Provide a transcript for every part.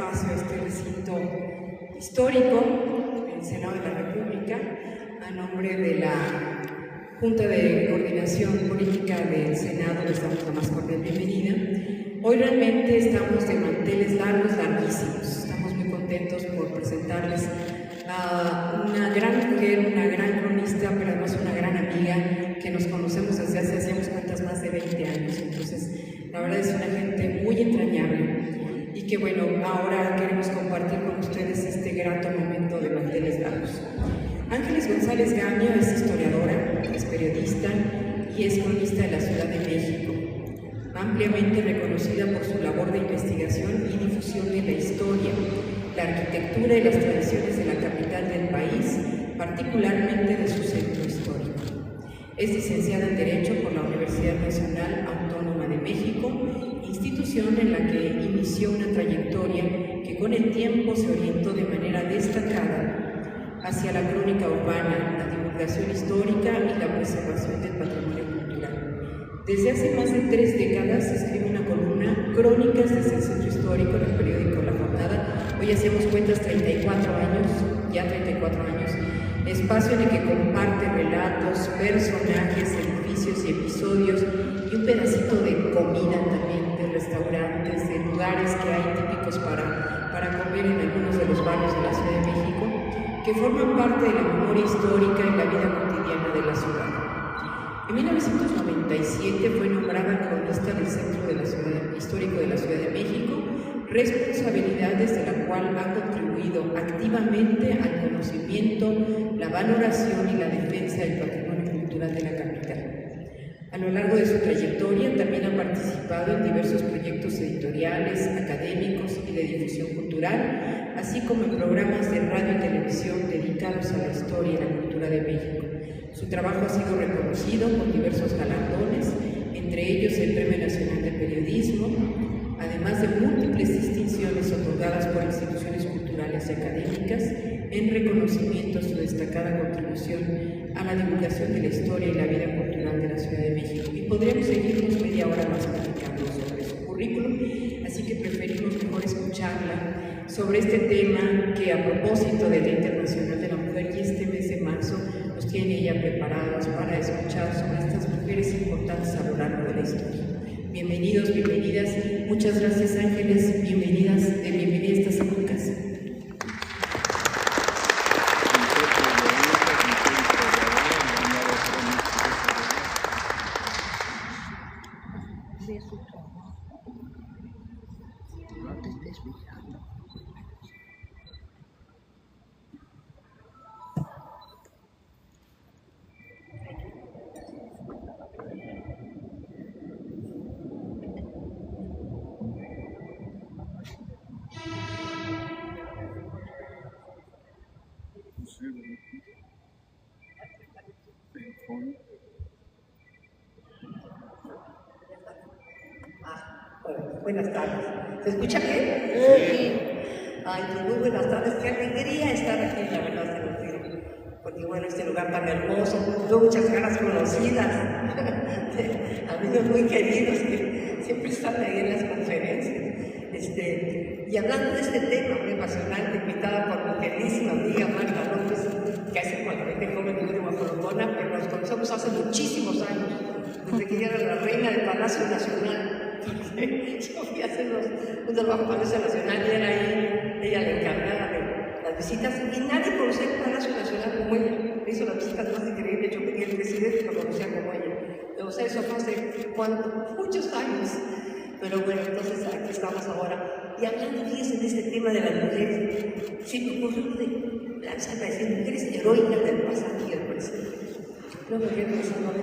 espacio, a este recinto histórico, el Senado de la República, a nombre de la Junta de Coordinación Política del Senado, les damos la más cordial bienvenida. Hoy realmente estamos de manteles largos, larguísimos. Estamos muy contentos por presentarles a una gran mujer, una gran cronista, pero además una gran amiga que nos conocemos desde hace, hacíamos cuentas, más de 20 años. Entonces, la verdad es una gente muy entrañable y que bueno, ahora queremos compartir con ustedes este grato momento de manteles largos. Ángeles González Gaño es historiadora, es periodista y es cronista de la Ciudad de México, ampliamente reconocida por su labor de investigación y difusión de la historia, la arquitectura y las tradiciones de la capital del país, particularmente de su centro histórico. Es licenciada en Derecho por la Universidad Nacional Autónoma de México, institución en la que inició una trayectoria que con el tiempo se orientó de manera destacada hacia la crónica urbana, la divulgación histórica y la preservación del patrimonio cultural. Desde hace más de 3 décadas escribe una columna, Crónicas desde el Centro Histórico, en el periódico La Jornada. Hoy hacemos cuentas 34 años, ya 34 años, espacio en el que comparte relatos, personajes, edificios y episodios y un pedacito de comida también, de restaurantes, de lugares que hay típicos para comer en algunos de los barrios de la Ciudad de México, que forman parte de la memoria histórica y la vida cotidiana de la ciudad. En 1997 fue nombrada cronista del Centro Histórico de la Ciudad de México, responsabilidad desde la cual ha contribuido activamente al conocimiento, la valoración y la defensa del patrimonio cultural de la capital. A lo largo de su trayectoria también ha participado en diversos proyectos editoriales, académicos y de difusión cultural, así como en programas de radio y televisión dedicados a la historia y la cultura de México. Su trabajo ha sido reconocido con diversos galardones, entre ellos el Premio Nacional de Periodismo, además de múltiples distinciones otorgadas por instituciones culturales y académicas en reconocimiento a su destacada contribución a la divulgación de la historia y la vida cultural de la Ciudad de México. Y podríamos seguirnos media hora más platicando sobre su currículum, así que preferimos mejor escucharla sobre este tema que, a propósito del Día Internacional de la Mujer y este mes de marzo, nos tiene ella preparados para escuchar sobre estas mujeres importantes a lo largo de la historia. Bienvenidos, bienvenidas. Muchas gracias, Ángeles. Bienvenidas a estas épocas. Buenas tardes. ¿Se escucha bien? Sí. Ay, pues muy buenas tardes. Qué alegría estar aquí, la verdad, porque bueno, este lugar tan hermoso, tengo muchas caras conocidas, amigos muy queridos que siempre están ahí en las conferencias. Y hablando de este tema muy apasionante, invitada por mi queridísima amiga Marta López, que hace cuantamente joven y de Guadalajara, pero nos conocemos hace muchísimos años, desde que ella era la reina del Palacio Nacional. Yo fui a hacer un trabajo en Palacio Nacional y era ahí ella la encargada de las visitas, y nadie conocía el Palacio Nacional como ella. Me hizo la visita más increíble, yo pedí el presidente y lo conocía como ella. O sea, eso fue hace muchos años. Pero bueno, entonces aquí estamos ahora. Y hablando, fíjense, de este tema de las mujeres, se me ocurrió de lanzar a decir mujeres heroicas del pasado y del presente. Luego yo pensando,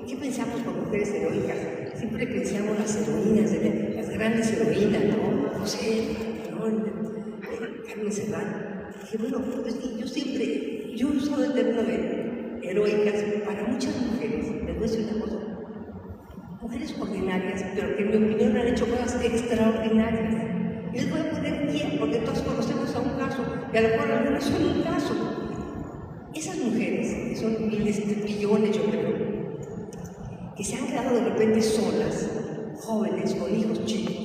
¿qué pensamos por mujeres heroicas? Siempre pensamos las heroínas, las grandes heroínas, ¿no? José, ¿no? Carmen Serrano. Dije, bueno, pues yo uso el término de heroicas para muchas mujeres. Les voy a decir una cosa. Mujeres ordinarias, pero que en mi opinión han hecho cosas extraordinarias. Y les voy a poner 10, porque todos conocemos a un caso, y a lo mejor algunos son un caso. Esas mujeres, que son miles, millones, yo creo, que se han quedado de repente solas, jóvenes, con hijos chicos,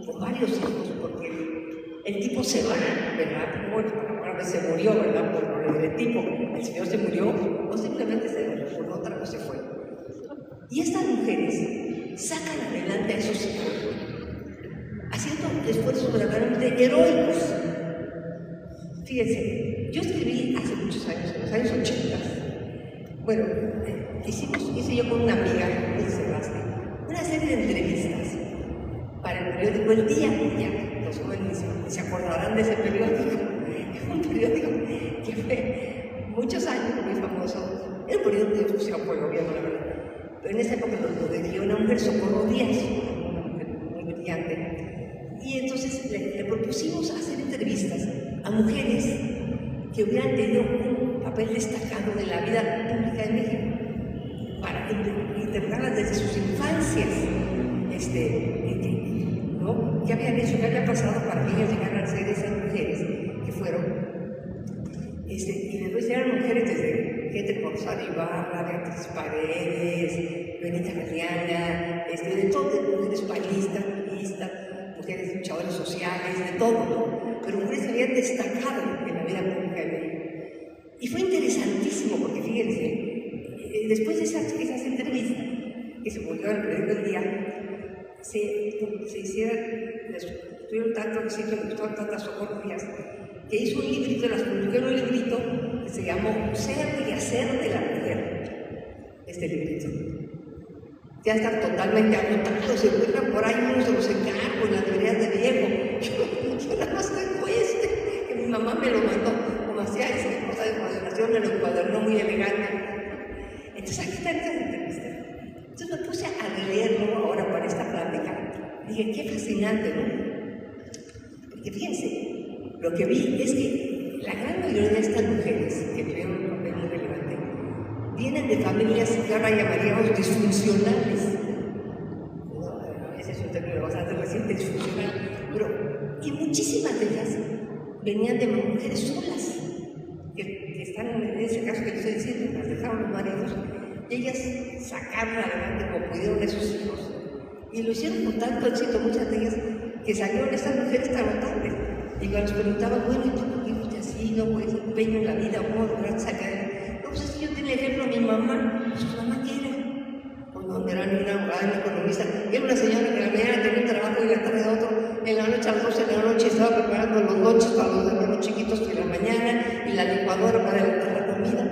con varios hijos, porque el tipo se va, ¿verdad? Bueno, ahora se murió, ¿verdad? Por el tipo, el señor se murió, o simplemente se murió, por otra cosa se fue. Y estas mujeres sacan adelante a esos hijos, haciendo esfuerzos verdaderamente heroicos. Fíjense, yo escribí hace muchos años, en los años 80. Bueno, hice yo con una amiga, Sebastián, una serie de entrevistas para el periódico El Día. Ya, los jóvenes se acordarán de ese periódico. Un periódico que fue muchos años muy famoso. Era un periódico de difusión por el gobierno, la verdad. Pero en esa época lo dirigió una mujer, Socorro Díaz, una mujer muy brillante. Y entonces le propusimos hacer entrevistas a mujeres que hubieran tenido un papel destacado en la vida pública de México, para interrogarlas desde sus infancias, ¿no? ¿Qué habían hecho? ¿Qué había pasado para que ellas llegaran a ser esas mujeres que fueron? Y después eran mujeres desde gente como Rosario Ibarra, Beatriz Paredes, Benita Galeana, de todo, mujeres panistas, mujeres luchadoras sociales, de todo, ¿no? Pero mujeres que habían destacado en la vida pública de México. Y fue interesantísimo porque, fíjense, después de esas entrevistas que se publicaron en el periódico El Día, se tuvieron tanto éxito, le gustaron tantas Socorro Díaz, que hizo un librito, las publicó en un librito que se llamó Ser y Hacer de la Mujer. Este librito ya está totalmente agotado, se encuentran por ahí unos de los encargos en las librerías de viejo. Yo nada más tengo que mi mamá me lo mandó, como hacía esa cosa de moderación, me lo encuadernó muy elegante. Entonces aquí están estas entrevistas. Entonces me puse a leerlo ahora para esta plática. Dije, qué fascinante, ¿no? Porque fíjense, lo que vi es que la gran mayoría de estas mujeres que tuvieron un papel muy relevante vienen de familias que ahora llamaríamos disfuncionales. Ese es un término bastante reciente, disfuncional. Pero, y muchísimas de ellas venían de mujeres solas, que están en ese caso que estoy diciendo, las dejaron los maridos, y ellas sacaron adelante como pudieron a sus hijos. Y lo hicieron con tanto éxito, muchas de ellas, que salieron estas mujeres tan tarde. Y cuando les preguntaban, bueno, ¿y tú por qué fuiste así? ¿No puedes empeño en la vida? ¿Cómo lograste sacar? No, pues es que yo tenía ejemplo a mi mamá. ¿Su mamá qué era? Pues no, era una abogada, una economista. Era una señora que en la mañana tenía un trabajo y en la tarde otro. En la noche a las 12 de la noche estaba preparando los noches para los hermanos chiquitos que en la mañana y la licuadora para levantar la comida.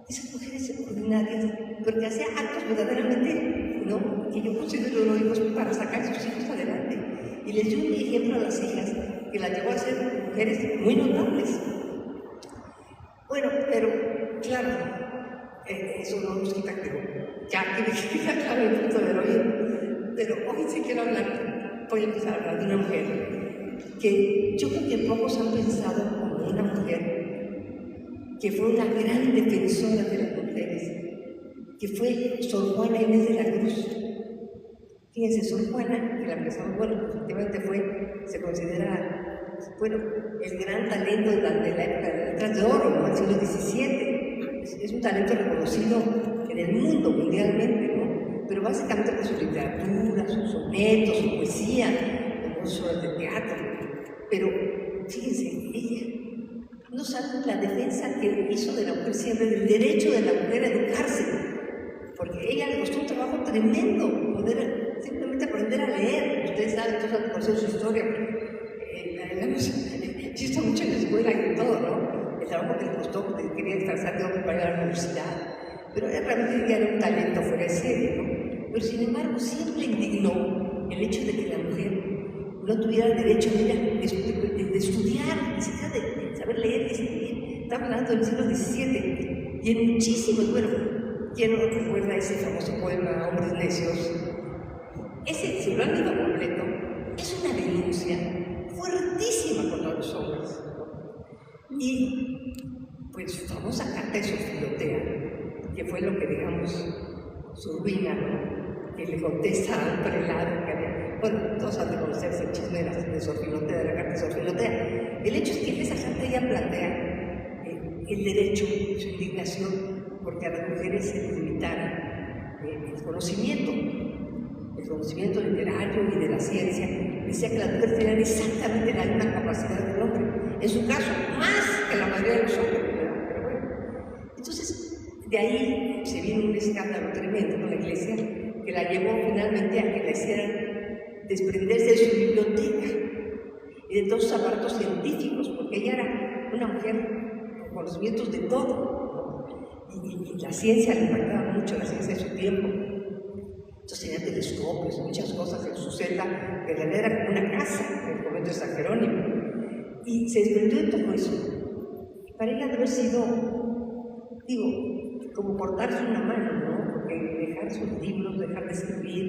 Esas mujeres ordinarias, pero que hacían actos verdaderamente, ¿no? Que yo considero heroicos para sacar a sus hijos adelante. Y les dio un ejemplo a las hijas que las llevó a ser mujeres muy notables. Bueno, pero claro, eso no nos quita que ya que queda claro el punto del oído. Pero hoy sí quiero hablar, voy a empezar a hablar de una mujer que yo creo que pocos han pensado como una mujer que fue una gran defensora de las mujeres, que fue Sor Juana Inés de la Cruz. Fíjense, Sor Juana, que la empezamos, bueno, efectivamente se considera, bueno, el gran talento de la época de las letras de oro, ¿no? Del siglo XVII. Es un talento reconocido en el mundo, mundialmente, ¿no? Pero básicamente por su literatura, sus sonetos, su poesía, sus obras de teatro. Pero, fíjense, ella no sabe la defensa que hizo de la mujer siempre, del derecho de la mujer a educarse. Porque a ella le costó un trabajo tremendo poder simplemente aprender a leer. Ustedes saben, todos han conocido su historia. Existe mucho en la escuela y en todo, ¿no? El trabajo que le costó, porque quería estar de hombre para ir a la universidad. Pero realmente era un talento fuera de serie, ¿no? Pero sin embargo, siempre indignó el hecho de que la mujer no tuviera el derecho de estudiar, ni siquiera de saber leer y escribir. Estamos hablando del siglo XVII. Y en muchísimos, bueno, ¿quién no recuerda ese famoso poema, Hombres Necios? Ese, si lo han leído completo, es una denuncia fuertísima contra los hombres. Y, pues, su famosa carta de Sofíotea, que fue lo que, digamos, su ruina, ¿no? Que le contesta a un prelado que había. Bueno, todos han de conocerse el chisme de Sofíotea, de la carta de Sofíotea. El hecho es que en esa carta ella plantea el derecho, su indignación, porque a las mujeres se les limitara el conocimiento literario y de la ciencia, decía que las mujeres tenían exactamente la misma capacidad del hombre. En su caso, más que la mayoría de los hombres, ¿verdad? Pero bueno. Entonces, de ahí se vino un escándalo tremendo con la iglesia que la llevó finalmente a que la hicieran desprenderse de su biblioteca y de todos sus aparatos científicos, porque ella era una mujer con conocimientos de todo, ¿no? Y la ciencia le impactaba mucho, la ciencia de su tiempo. Entonces tenía telescopios, muchas cosas en su celda, que en realidad era como una casa en el convento de San Jerónimo. Y se desprendió de todo eso. Para ella debe haber sido, digo, como cortarse una mano, ¿no? Porque dejar sus libros, dejar de escribir,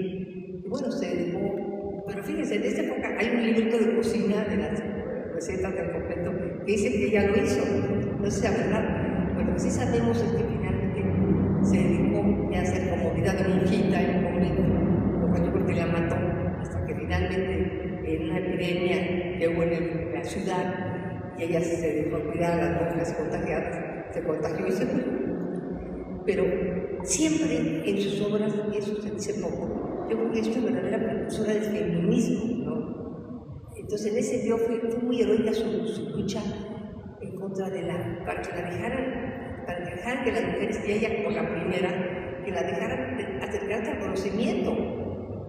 y bueno, se dedicó. Pero fíjense, en esta época hay un librito de cocina de las recetas del convento que dice que ella lo hizo. No sé si es verdad. Bueno, lo que sí sabemos es que finalmente se dedicó ya a hacer como vida de monjita en un convento, lo cual yo creo que la mató, hasta que finalmente en una epidemia que hubo en la ciudad y ella se dedicó a cuidar a las monjas contagiadas, se contagió y se murió. Pero siempre en sus obras, y eso se dice poco, yo creo que esto es verdadera precursora del feminismo, ¿no? Entonces en ese video fue muy heroica su lucha en contra de para que la dejaran que las mujeres, y ella por la primera, que la dejaran acercarse al conocimiento,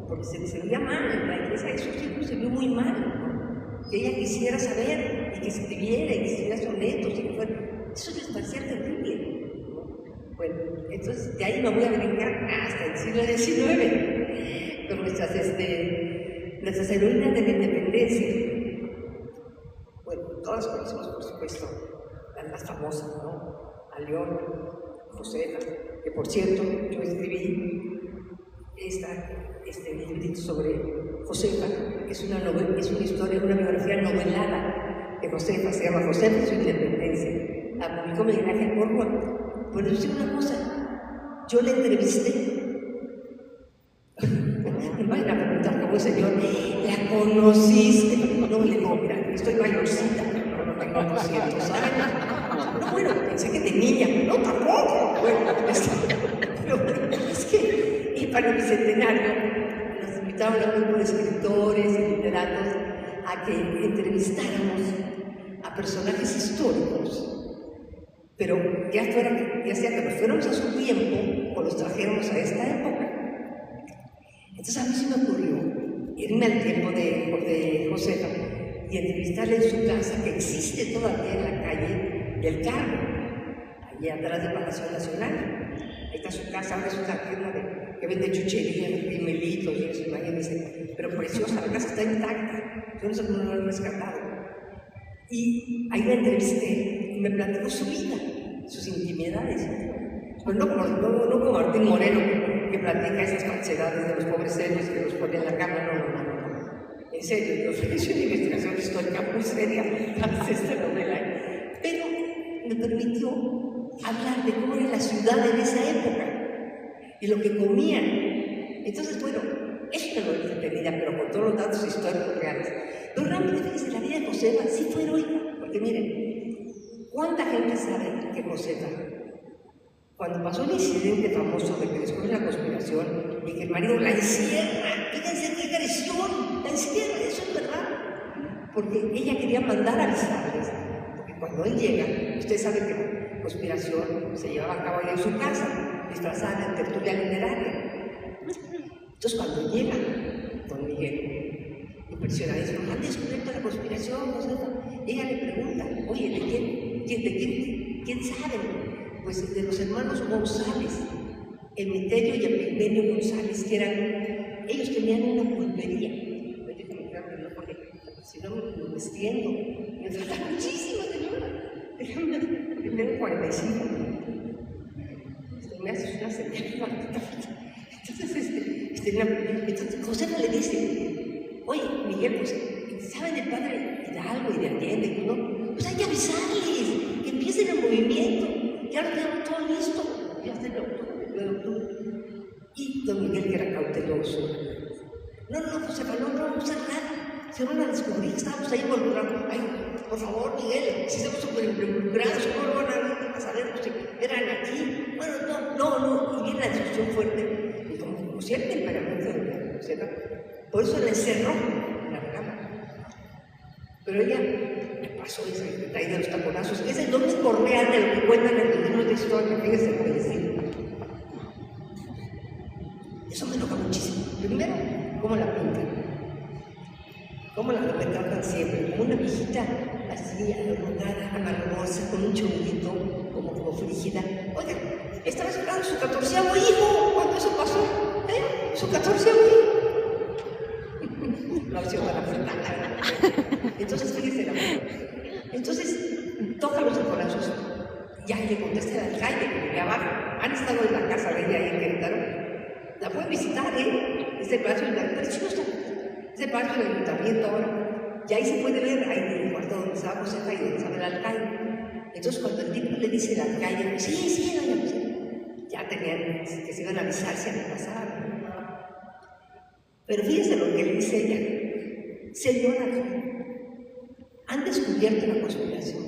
porque se veía mal en la iglesia, eso siempre se vio muy mal, ¿no? Que ella quisiera saber, y que escribiera, y que escribiera sonetos, y que fuera, eso les parecía terrible. Bueno, entonces de ahí me voy a brincar hasta el siglo XIX, con nuestras heroínas de la independencia. Bueno, todas conocemos, por supuesto, las más famosas, ¿no? A León, Josefa, que por cierto, yo escribí este librito sobre Josefa, que es una novela, es una historia, una biografía novelada de Josefa, se llama Josefa y su independencia. La publicó Miguel Ángel Porrúa. Pero yo sé una cosa, yo le entrevisté. Me van a preguntar cómo el señor, ¿la conociste? No, le digo, mira, estoy mayorcita, no tengo 200 años. No, bueno, pensé que de niña, no, tampoco. Bueno, es que, y para el bicentenario, nos invitaron a un grupo de escritores y literatos a que entrevistáramos a personajes históricos. Pero ya sea que nos fuéramos a su tiempo o los trajéramos a esta época. Entonces a mí se me ocurrió irme al tiempo de Josefa y entrevistarle en su casa, que existe todavía en la calle del Carmo, allí atrás del Palacio Nacional. Ahí está su casa, ahora es una tienda que vende chucherías, gemelitos y eso, imagínense. Pero preciosa, la casa está intacta, yo no sé cómo lo han rescatado. Y ahí la entrevisté y me platicó su vida, sus intimidades. Pues no como Martín Moreno, que platica esas falsedades de los pobres serios que los ponen en la cama, no. En serio, yo hice una investigación histórica muy seria para esta novela. Pero me permitió hablar de cómo era la ciudad en esa época y lo que comían. Entonces, bueno, es una novela entretenida, pero con todos los datos históricos reales. Pero realmente, fíjense, la vida de Josefa sí fue heroica, porque miren, ¿cuánta gente sabe que Josefa, cuando pasó el incidente famoso de que descubre la conspiración y que el marido la encierra, fíjense qué agresión, la encierra, eso es verdad, porque ella quería mandar avisarles, porque cuando él llega, usted sabe que la conspiración se llevaba a cabo ahí en su casa, disfrazada de tertulia literaria. Entonces, cuando llega don Miguel, impresionadísimo, ¿han descubierto la conspiración? Ella le pregunta, oye, ¿de quién saben? Pues de los hermanos González, Emiterio y Epigmenio González, que ellos tenían una pulpería. Oye, no, porque si no me extiendo, me falta muchísimo, señora. Tengo 45. Me haces una señal. Entonces Josefa le dice, oye, Miguel, pues, ¿saben del padre Hidalgo y de Allende y todo? Pues hay que avisarles, que empiecen el movimiento, ya lo tenemos todo listo, ya está el octubre. Y don Miguel, que era cauteloso, no, Josefa, no vamos a usar nada, se van a descubrir que estábamos ahí involucrados. Ay, por favor, Miguel, si estamos súper involucrados, ¿cómo van a saber si eran aquí? Bueno, no, y viene la discusión fuerte. Como cierto temperamento de Josefa, por eso la encerró en la cama. Pero ella me pasó ese detalle de los taconazos. Es el único real de lo que cuentan en los libros de historia, fíjense lo que les digo. Eso me enoja muchísimo. Primero, cómo la pintan. Cómo la retratan siempre, como una viejita así, arrugada, amargosa, con un chonguito, como frígida. Oigan, estaba esperando su 14º hijo cuando eso pasó, ¿eh? Su 14º hijo. Lo hacía para frenar. Entonces, fíjense la mano. Entonces, toca los corazos. Ya le contesta al alcalde, que de abajo. Han estado en la casa de ella ahí en Querétaro. La pueden visitar, ¿eh? Este palacio de la preciosa. Ese palacio del ayuntamiento ahora. Y ahí se puede ver, ahí en el cuarto donde estaba Josefa y donde estaba el alcalde. Entonces, cuando el tipo le dice al alcalde, sí, doña Josefa, ya tenían que se iban a avisar si había pasado. Pero fíjense lo que le dice ella. Señora, han descubierto la conspiración.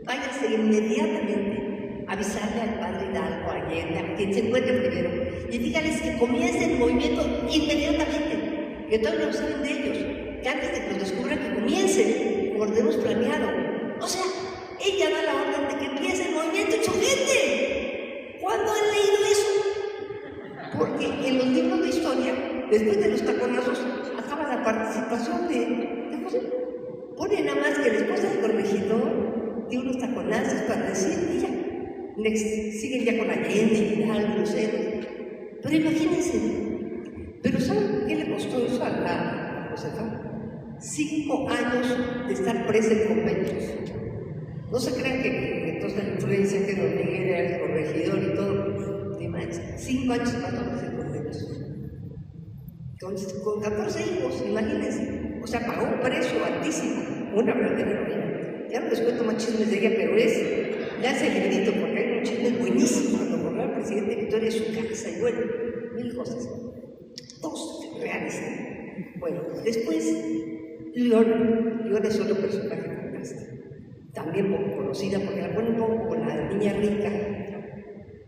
Váyase inmediatamente a avisarle al padre Hidalgo, a Allende, a quien se encuentre primero, y díganles que comience el movimiento inmediatamente, que todos lo saben de ellos, que antes de que lo descubran que comiencen, como lo hemos planeado. O sea, ella da la orden de que empiece el movimiento insurgente. ¿Cuándo han leído eso? Porque en los libros de historia, después de los taconazos, acaba la participación de José. Pone nada más que la esposa del corregidor dio unos taconazos para decir, y ya. Siguen ya con Allende, Hidalgo, Lucero. Pero imagínense, ¿pero saben qué le costó eso a la Josefa? 5 años de estar presa en conventos. No se crean que entonces la influencia que don Miguel era el corregidor y todo. Ni más, 5 años pasó presa en conventos. Con 14 hijos, imagínense. O sea, pagó un precio altísimo. Una verdadera heroína. Ya no les cuento más chismes de ella, pero ya se librito, porque hay unos chismes buenísimos. Cuando corrió al presidente Victoria de su casa, y bueno, 1000 cosas. Todos reales. Bueno, después, Leona es otro personaje fantástico. También poco conocida, porque la pone un poco como la niña rica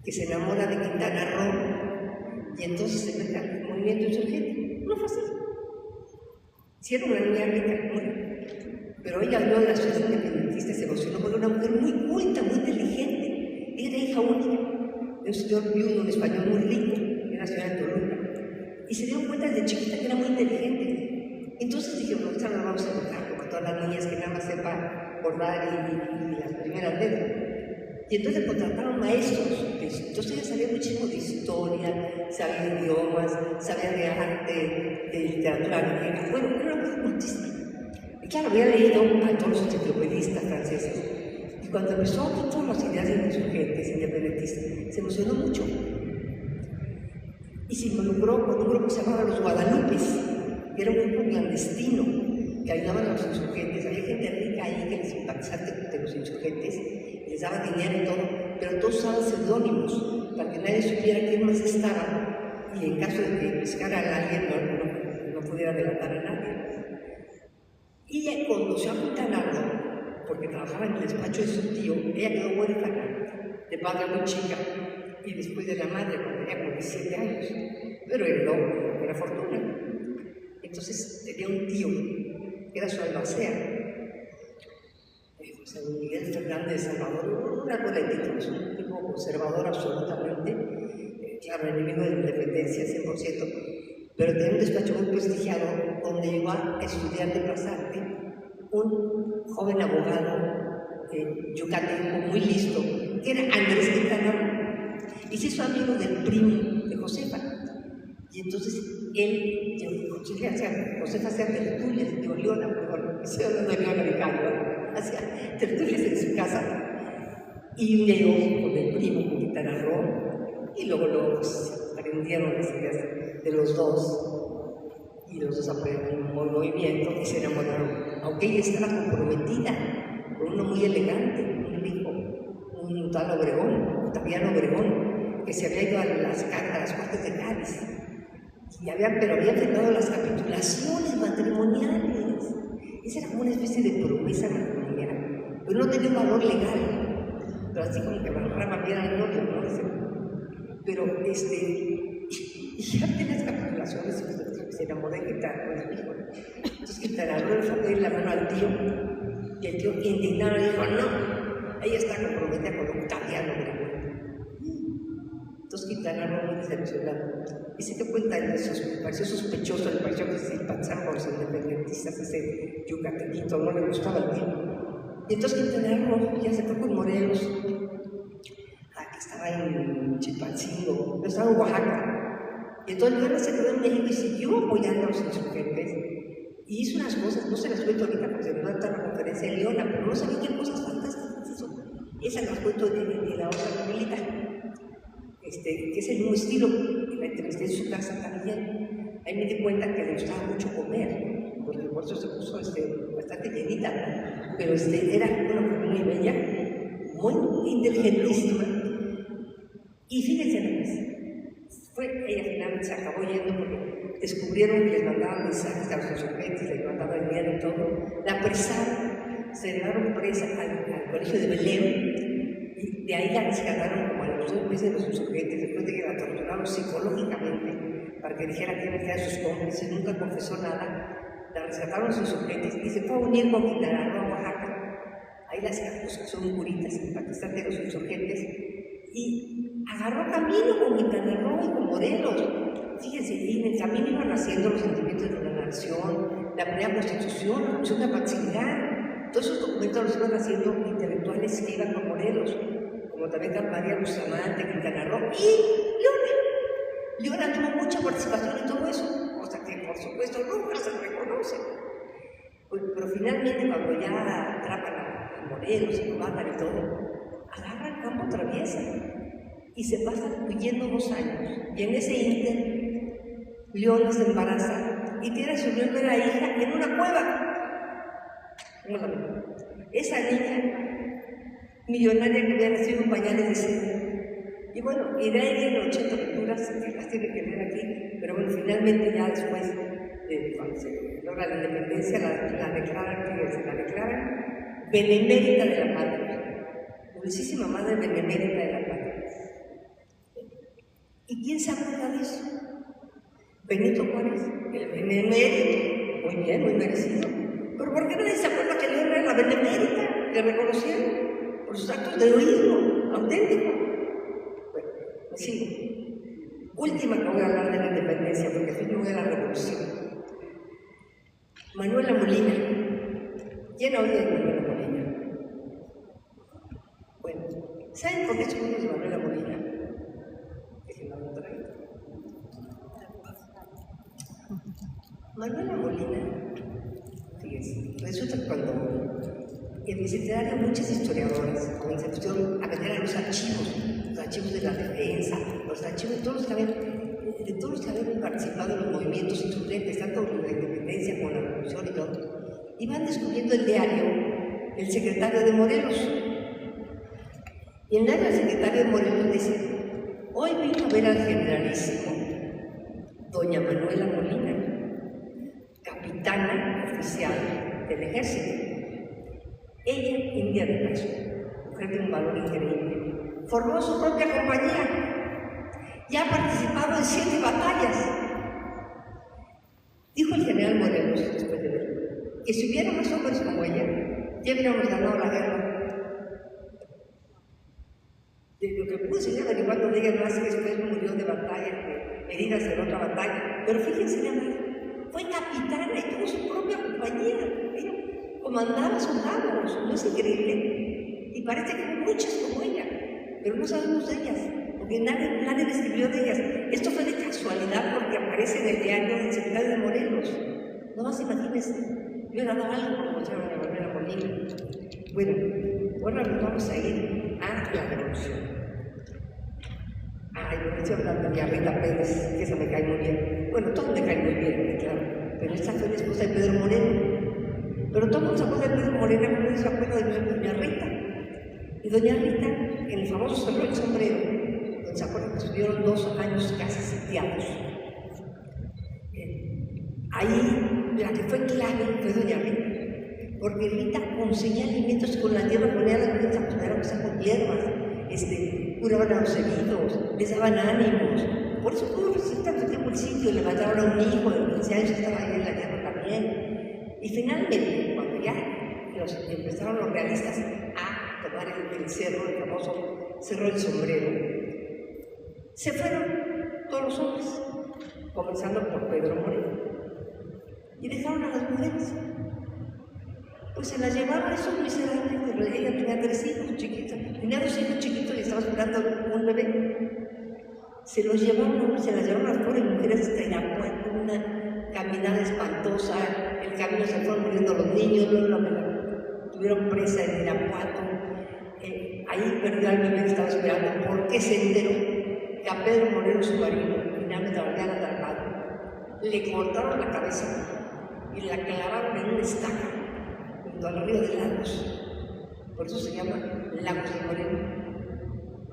que se enamora de Quintana Roo y entonces se mete al movimiento insurgente. No fue así. Si era una niña rica, bueno. Pero ella vio a las fiestas independentistas, se emocionó con una mujer muy culta, muy inteligente. Era hija única de un señor viudo, un español muy rico, en la ciudad de Toluca. Y se dieron cuenta desde chiquita que era muy inteligente. Entonces dijeron, no, esta no la vamos a educar como todas las niñas que nada más sepan bordar y las primeras letras. Y entonces contrataron maestros. Entonces ella sabía muchísimo de historia, sabía de idiomas, sabía de arte, de literatura griega. Bueno, era una mujer cultísima. Y claro, había leído a todos los enciclopedistas franceses. Y cuando empezó a todas las ideas de insurgentes, independentistas, se emocionó mucho. Y se involucró con un grupo que se llamaba Los Guadalupes, que era un grupo clandestino que ayudaban a los insurgentes. Había gente rica ahí que les simpatizaba de los insurgentes, les daba dinero y todo, pero todos usaban seudónimos para que nadie supiera quién más estaba y en caso de que pescara a alguien no pudiera delatar a nadie. Y ella conoció a Quintana Roo porque trabajaba en el despacho de su tío. Ella quedó huérfana de padre muy chica y después de la madre cuando tenía como 17 años, pero heredó buena fortuna. Entonces tenía un tío que era su albacea, José Miguel Fernández de Salvador, un árbol de títulos, un tipo conservador absolutamente, claro, enemigo de la independencia 100%, pero tenía un despacho muy prestigiado donde llegó a estudiar de pasante un joven abogado yucateco muy listo, que era Andrés Quintana Roo, y se hizo amigo del primo de Josefa. Y entonces Josefa hacía tertulias, digo, Leona, perdón, estoy hablando de Leona de Cano, hacía tertulias en su casa y llegó con el primo, con Quintana Roo, y luego pues, aprendieron las ideas de los dos, y los dos aprendieron un movimiento y se enamoraron, aunque ella estaba comprometida con uno muy elegante, muy rico, un tal Obregón, Octaviano Obregón, que se había ido a las Cortes de Cádiz. Pero había firmado las capitulaciones matrimoniales. Esa era como una especie de promesa matrimonial, pero no tenía un valor legal. Pero así como que agarraba bien al novio, ¿no? Pero y ya tenía las capitulaciones y se enamoró de Quintana Roo. Entonces Quintana Roo le fue a pedir la mano al tío Y el tío indignado le dijo, no, ella está comprometida con Octaviano Gregori. Entonces Quintana Roo, muy decepcionado, y se dio cuenta, le pareció sospechoso, le pareció que se pasaban por los independentistas, ese yucatequito, no le gustaba el tío. Y entonces Quintana Roo ya se fue con Morelos, que estaba en Chilpancingo, estaba en Oaxaca. Y entonces Leona se quedó en México y siguió apoyando a los insurgentes. Y hizo unas cosas, no se las cuento ahorita porque no está la conferencia de Leona, pero no sabía qué cosas fantásticas hizo. Esas las cuento de la otra Camilita, que es el mismo estilo, que la entrevisté en su casa también. Ahí me di cuenta que le gustaba mucho comer, porque por eso se puso bastante llenita, pero era una mujer muy bella, muy inteligentísima. Y fíjense, ella finalmente se acabó yendo porque descubrieron que les mandaban mensajes a los insurgentes, les mandaban dinero y todo. La apresaron, se llevaron presa al colegio de Belén, y de ahí la rescataron como a los 2 meses de los insurgentes, después de que la torturaron psicológicamente para que dijera que eran sus cómplices, nunca confesó nada. La rescataron los insurgentes y se fue a unir con Quintana Roo a Oaxaca. Ahí las que son curitas, simpatizantes de los insurgentes, y agarró camino con Quintana Roo y con Morelos. Fíjense, y en el camino iban haciendo los sentimientos de la nación, la primera constitución, la Constitución de Apatzingán. Todos esos documentos los iban haciendo intelectuales que iban con Morelos, como también María Bustamante, Quintana Roo y Leona. Leona tuvo mucha participación en todo eso, cosa que por supuesto nunca se reconoce. Pero finalmente, cuando ya atrapan a Morelos y lo matan y todo, agarran campo traviesa y se pasan huyendo 2 años. Y en ese ínter, Leona se embaraza y tiene a su primera hija en una cueva. Esa niña millonaria que había recibido pañales de seda. Y bueno, y de ahí tiene 80 lecturas que las tiene que leer aquí, pero bueno, finalmente ya después, cuando se logra la independencia, la declaran benemérita de la patria. Dulcísima madre benemérita de la patria. ¿Y quién se acuerda de eso? Benito Juárez, el benemérito. Muy bien, muy merecido. Pero ¿por qué nadie se acuerda que Leona era la benemérita? Le reconocieron por sus actos de heroísmo auténtico. Bueno, me sigo. Última que voy a hablar de la independencia, porque fui luego de la revolución. Manuela Molina. ¿Quién ha oído de Manuela Molina? Bueno, ¿saben por qué escogimos a Manuela Molina? Manuela Molina, fíjense, resulta que cuando en mi literaria muchas historiadoras comenzaron a meter a los archivos de la defensa, los archivos de todos los que habían participado en los movimientos insurgentes, tanto en la independencia como en la revolución y todo, y van descubriendo el diario del secretario de Morelos. Y en el diario del secretario de Morelos dice: hoy vino a ver al generalísimo doña Manuela Molina, capitana oficial del ejército. Ella, india de paso, mujer de un valor increíble, formó su propia compañía y ha participado en 7 batallas. Dijo el general Morelos, después de verlo, que si hubiera más hombres como ella, ya hubiéramos ganado la guerra. De lo que pude seguir averiguando de ella, no hace que después murió de batalla, de heridas en otra batalla. Pero fíjense, fue capitana y tuvo su propia compañía. Ella comandaba soldados, ¿no es increíble? Y parece que hay muchas como ella, pero no sabemos de ellas, porque nadie me escribió de ellas. Esto fue de casualidad porque aparece en el diario del secretario de Morelos. No más imagínense, yo he dado algo como se llama la Manuela Molina. Bueno, ahora nos vamos a ir a la revolución. Yo estoy hablando de Rita Pérez, que esa me cae muy bien. Bueno, todo me cae muy bien, claro, pero esta fue la esposa de Pedro Moreno. Pero todo el mundo se acuerda de Pedro Moreno, pero no se acuerda de doña Rita. Y doña Rita, en el famoso Cerro del Sombrero, donde se acuerdan que estuvieron 2 años casi sitiados. Ahí la que fue clave fue doña Rita, porque Rita conseguía alimentos con la tierra, ponía las cosas, con hierbas, curaban a los heridos, les daban ánimos. Por eso pudo resistir tanto tiempo el sitio, le mataron a un hijo de 15 años que estaba ahí en la guerra también. Y finalmente, cuando ya empezaron los realistas a tomar el cerro, el famoso Cerro del Sombrero. Se fueron todos los hombres, comenzando por Pedro Moreno, y dejaron a las mujeres. Pues se las llevaron esos miserables, pero ella tenía 3 hijos chiquitos, tenía 2 hijos chiquitos y estaba esperando un bebé. Se las llevaron a las pobres mujeres hasta Irapuato, una caminada espantosa, el camino se fueron muriendo los niños, tuvieron presa en Irapuato, ahí perdió al bebé que estaba esperando, porque se enteró que a Pedro Moreno, su marido, finalmente lo habían atrapado, le cortaron la cabeza y la clavaron en una estaca junto al río de Lagos. Por eso se llama Lagos de Moreno.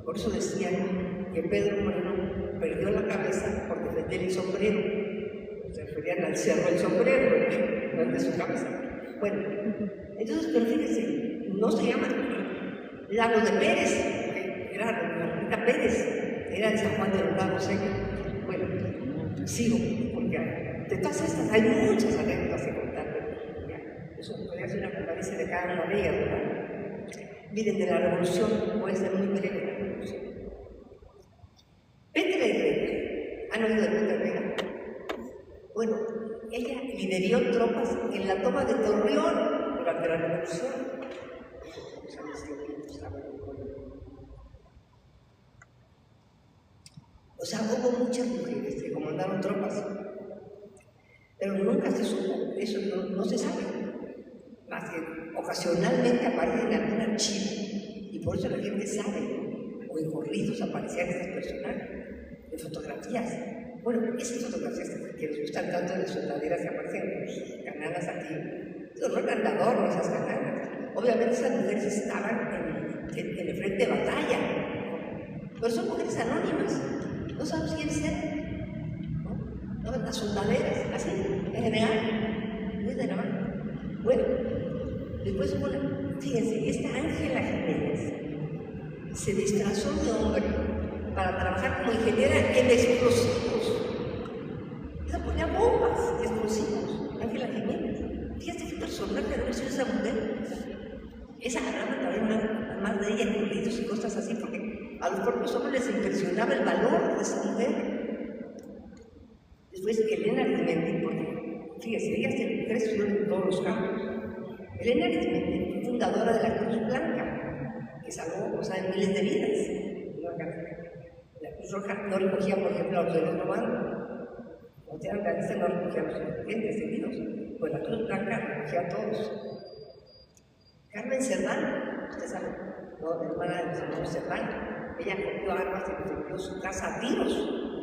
Por eso decían que Pedro Moreno perdió la cabeza por defender el sombrero. Se referían al cerro del sombrero, no el de su cabeza. Bueno, entonces, pero fíjense, no se llama Lagos de Pérez, que era la Rita Pérez, era de San Juan de los Lagos ella. Bueno, sigo, porque de todas estas hay muchas anécdotas que contar. Eso podría ser una conferencia de cada una de ellas, ¿verdad? Miren, de la revolución, puede ser muy breve la revolución. Petra Herrera, ¿han oído de Petra Herrera? Bueno, ella lideró tropas en la toma de Torreón durante la revolución. O sea, hubo muchas mujeres que comandaron tropas, pero nunca se supo, eso no se sabe, más que ocasionalmente aparece en algún archivo, y por eso la gente sabe, o en corridos aparecían estos personajes, en fotografías. Bueno, esas fotografías que les gustan tanto de las soldaderas que aparecen en cananas aquí, no eran de adorno esas cananas. Obviamente esas mujeres estaban en el frente de batalla, pero son mujeres anónimas. No sabemos quiénes eran, ¿no? Las soldaderas, así, en general, no es de nada más. Bueno, después, fíjense, esta Ángela Jiménez se disfrazó de hombre para trabajar como ingeniera en explosivos. Ella ponía bombas de explosivos, Ángela Jiménez. Fíjense qué personaje debe ser esa mujer. Esa agarraba también más de ella, corridos y cosas así, porque a los propios hombres les impresionaba el valor de esa mujer. Después Elena Arizmendi, porque fíjense, ellas tienen 3 estudios en todos los campos. Elena Arizmendi fue fundadora de la Cruz Blanca, que salvó, miles de vidas. La Cruz Roja no recogía, por ejemplo, a los de los romanos. Los eran realistas, no recogía a los clientes heridos. Pues la Cruz Blanca recogía a todos. Carmen Cerdán, ustedes saben, ¿no? Hermana de los hermanos Cerdán, ella cogió armas y defendió su casa a tiros,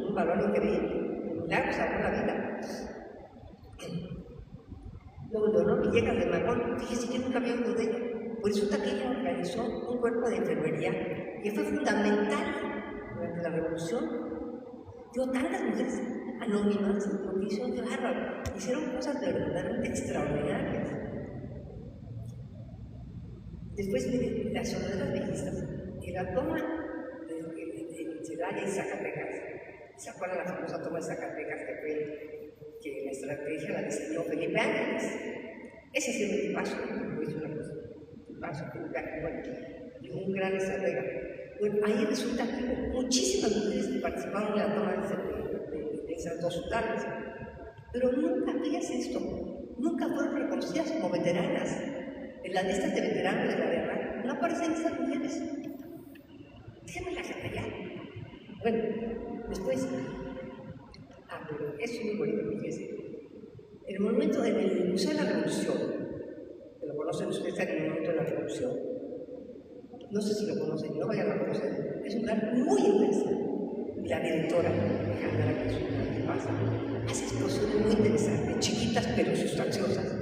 un valor increíble, milagro, salvó la vida. Luego Leonor Villegas de Magón, fíjese que nunca había oído de ella, pues resulta que ella organizó un cuerpo de enfermería que fue fundamental durante la revolución. Dio tantas mujeres anónimas, porque hicieron cosas verdaderamente extraordinarias. Después, miren, las soldadas bellistas, en la toma de Celaya y Zacatecas, ¿se acuerdan la famosa toma de Zacatecas que la estrategia la diseñó Felipe Ángeles? Ese sí es un tipazo, un gran estratega. Bueno, ahí resulta que hubo muchísimas mujeres que participaron en la toma de esas 2 ciudades, pero nunca, fíjense esto, nunca fueron reconocidas como veteranas. En las listas de veteranos de la guerra no aparecen esas mujeres. Déjenme la allá. Bueno, después, pero eso es muy bonito, fíjense. El monumento en el Museo de la Revolución, que lo conocen ustedes, en el monumento de la Revolución. No sé si lo conocen, no vayan a conocer. Es un lugar muy interesante. La directora, Alejandra, que es una pasa, hace exposiciones muy interesantes, chiquitas pero sustanciosas.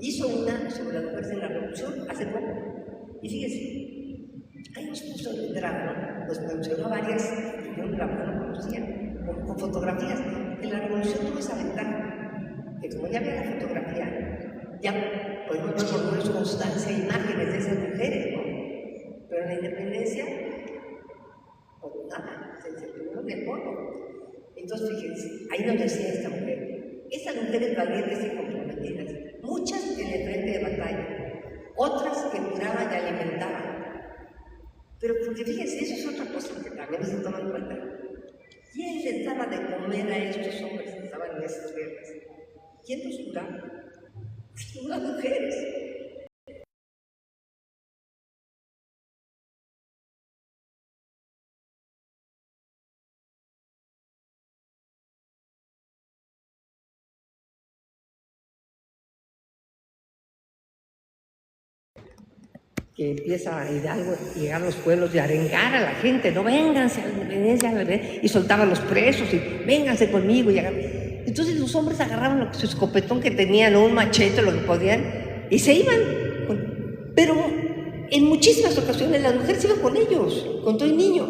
Hizo una sobre las mujeres en la revolución hace poco. Y fíjense, ahí nos puso el drama, nos mencionó varias que yo no conocía, con fotografías. En la revolución tuvo esa ventaja, que como ya había la fotografía, ya podemos ver por lo menos constancia e imágenes de esas mujeres, ¿no? Pero en la independencia, pues nada, se terminó en el fondo. Entonces, fíjense, ahí nos decía esta mujer, esas mujeres valientes y comprometidas, muchas en el frente de batalla, otras que curaban y alimentaban. Pero porque fíjense, eso es otra cosa que también se toma en cuenta. ¿Quién les daba de comer a estos hombres que estaban en esas guerras? ¿Quién los curaba? Pues las mujeres. Que empieza a Hidalgo a llegar a los pueblos y arengar a la gente, no, vénganse a la independencia, y soltaban los presos, y vénganse conmigo. Entonces los hombres agarraban su escopetón que tenían, o un machete, lo que podían, y se iban. Pero en muchísimas ocasiones las mujeres iban con ellos, con todos niños.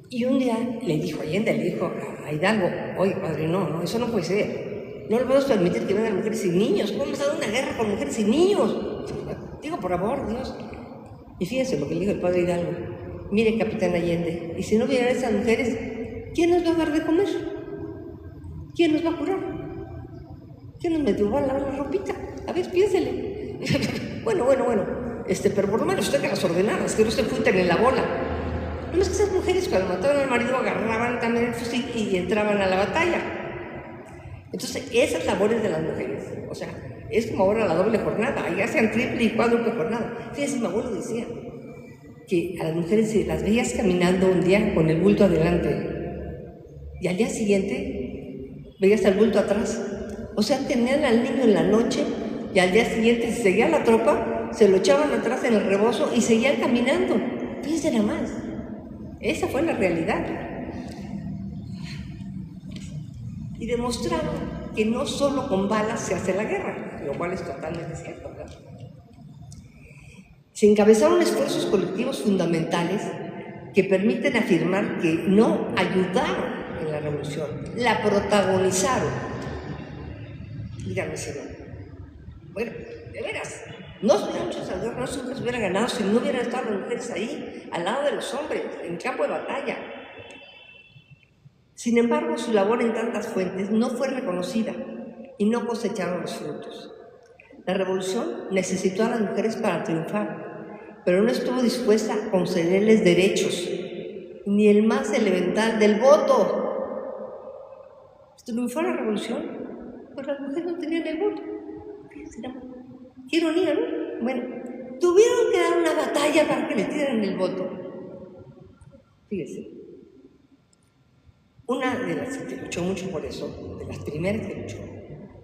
Y un día le dijo Allende, le dijo a Hidalgo, oye, padre, no, eso no puede ser. No le podemos permitir que vengan mujeres y niños. ¿Cómo vamos a dar una guerra con mujeres y niños? Digo, por amor, Dios. Y fíjense lo que le dijo el padre Hidalgo. Mire, capitán Allende, y si no vieran esas mujeres, ¿quién nos va a dar de comer? ¿Quién nos va a curar? ¿Quién nos metió a lavar la ropita? A ver, piénsele. Bueno. Pero por lo menos usted que las ordenadas, que no se junten en la bola. No más que esas mujeres cuando mataban al marido agarraban también el fusil y entraban a la batalla. Entonces, esas labores de las mujeres, o sea, es como ahora la doble jornada, ahí hacían triple y cuádruple jornada. Fíjense, mi abuelo decía que a las mujeres se las veías caminando un día con el bulto adelante y al día siguiente veías el bulto atrás. O sea, tenían al niño en la noche y al día siguiente, si seguía la tropa, se lo echaban atrás en el rebozo y seguían caminando. Fíjense nada más, esa fue la realidad. Y demostraron que no solo con balas se hace la guerra, lo cual es totalmente cierto, ¿verdad? Se encabezaron esfuerzos colectivos fundamentales que permiten afirmar que no ayudaron en la revolución, la protagonizaron. Díganme si no. Bueno, de veras, no se hubieran ganado si no hubieran estado las mujeres ahí, al lado de los hombres, en campo de batalla. Sin embargo, su labor en tantas fuentes no fue reconocida y no cosecharon los frutos. La revolución necesitó a las mujeres para triunfar, pero no estuvo dispuesta a concederles derechos, ni el más elemental del voto. Triunfó la revolución, pero las mujeres no tenían el voto. Fíjense, qué ironía, ¿no? Bueno, tuvieron que dar una batalla para que les dieran el voto. Fíjense. Una de las que luchó mucho por eso, de las primeras que luchó,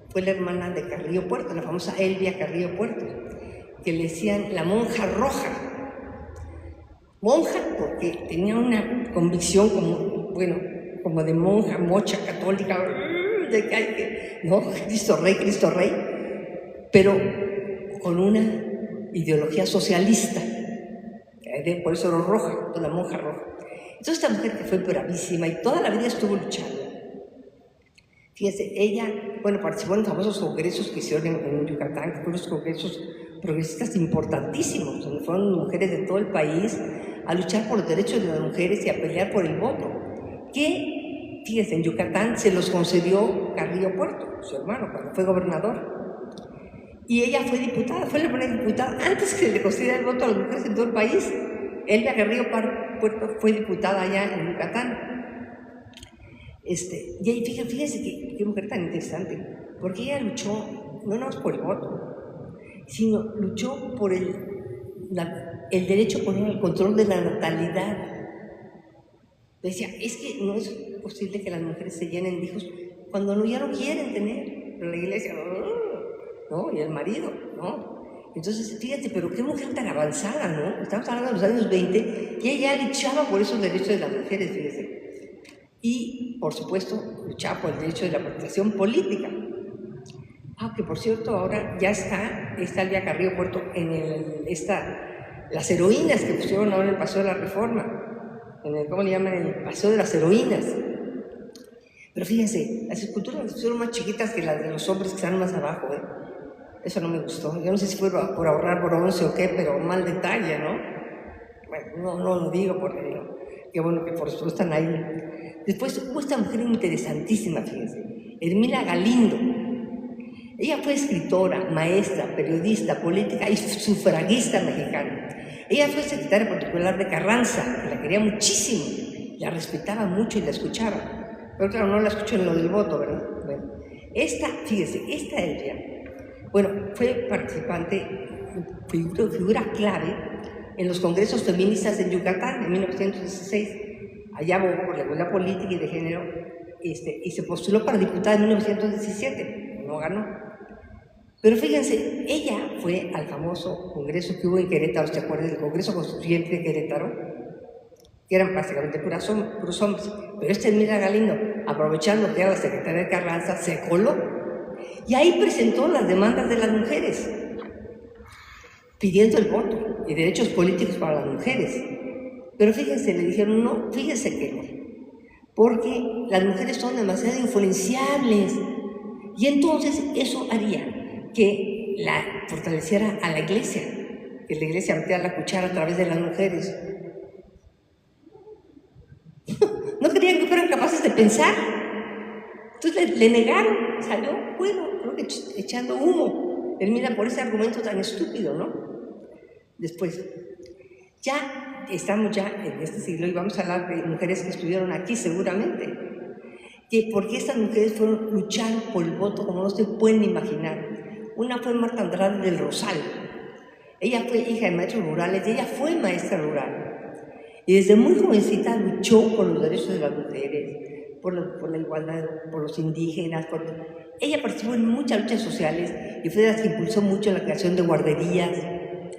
fue la hermana de Carrillo Puerto, la famosa Elvia Carrillo Puerto, que le decían la monja roja. Monja porque tenía una convicción como de monja, mocha, católica, de que hay que, ¿no? Cristo Rey, pero con una ideología socialista, por eso era roja, la monja roja. Entonces esta mujer que fue bravísima y toda la vida estuvo luchando. Fíjense, ella, participó en famosos congresos que hicieron en Yucatán, que fueron los congresos progresistas importantísimos, donde fueron mujeres de todo el país a luchar por los derechos de las mujeres y a pelear por el voto. Que, fíjense, en Yucatán se los concedió Carrillo Puerto, su hermano, cuando fue gobernador. Y ella fue diputada, fue la primera diputada, antes que se le concediera el voto a las mujeres en todo el país. Elvia Carrillo Puerto fue diputada allá en Yucatán. Y ahí fíjense qué mujer tan interesante, porque ella luchó no nada más por el voto, sino luchó por el derecho a poner el control de la natalidad. Decía, es que no es posible que las mujeres se llenen de hijos cuando ya no quieren tener, pero la iglesia no, y el marido, no. Entonces, fíjate, pero qué mujer tan avanzada, ¿no? Estamos hablando de los años 20 y ella luchaba por esos derechos de las mujeres, fíjese. Y, por supuesto, luchaba por el derecho de la participación política. Que por cierto, ahora ya está Elvia Carrillo Puerto en las heroínas que pusieron ahora en el Paseo de la Reforma, ¿cómo le llaman? El Paseo de las Heroínas. Pero fíjense, las esculturas fueron más chiquitas que las de los hombres que están más abajo, ¿eh? Eso no me gustó. Yo no sé si fue por ahorrar bronce o qué, pero mal detalle, ¿no? Bueno, no lo digo porque qué bueno que por supuesto están ahí. Después hubo esta mujer interesantísima, fíjense, Hermila Galindo. Ella fue escritora, maestra, periodista, política y sufragista mexicana. Ella fue secretaria particular de Carranza, que la quería muchísimo, la respetaba mucho y la escuchaba. Pero claro, no la escuchó en lo del voto, ¿verdad? Bueno, fíjese, esta ella, bueno, fue participante, figura clave en los congresos feministas de Yucatán en 1916. Allá abogó por la igualdad política y de género, y se postuló para diputada en 1917, no ganó. Pero fíjense, ella fue al famoso congreso que hubo en Querétaro, ¿se acuerdan? El Congreso Constituyente de Querétaro, que eran básicamente puros hombres. Pero Elmira Galindo, aprovechando que era la secretaria de Carranza, se coló. Y ahí presentó las demandas de las mujeres, pidiendo el voto y derechos políticos para las mujeres. Pero fíjense, le dijeron, no, fíjense que no, porque las mujeres son demasiado influenciables. Y entonces eso haría que la fortaleciera a la iglesia, que la iglesia metiera la cuchara a través de las mujeres. No querían que fueran capaces de pensar. Entonces le negaron, salió, bueno, creo que echando humo. Mira, por ese argumento tan estúpido, ¿no? Después, ya estamos ya en este siglo y vamos a hablar de mujeres que estuvieron aquí seguramente. Porque estas mujeres fueron luchando por el voto como no se pueden imaginar. Una fue Marta Andrade del Rosal. Ella fue hija de maestros rurales y ella fue maestra rural. Y desde muy jovencita luchó por los derechos de las mujeres, por la igualdad, por los indígenas. Ella participó en muchas luchas sociales y fue de las que impulsó mucho la creación de guarderías,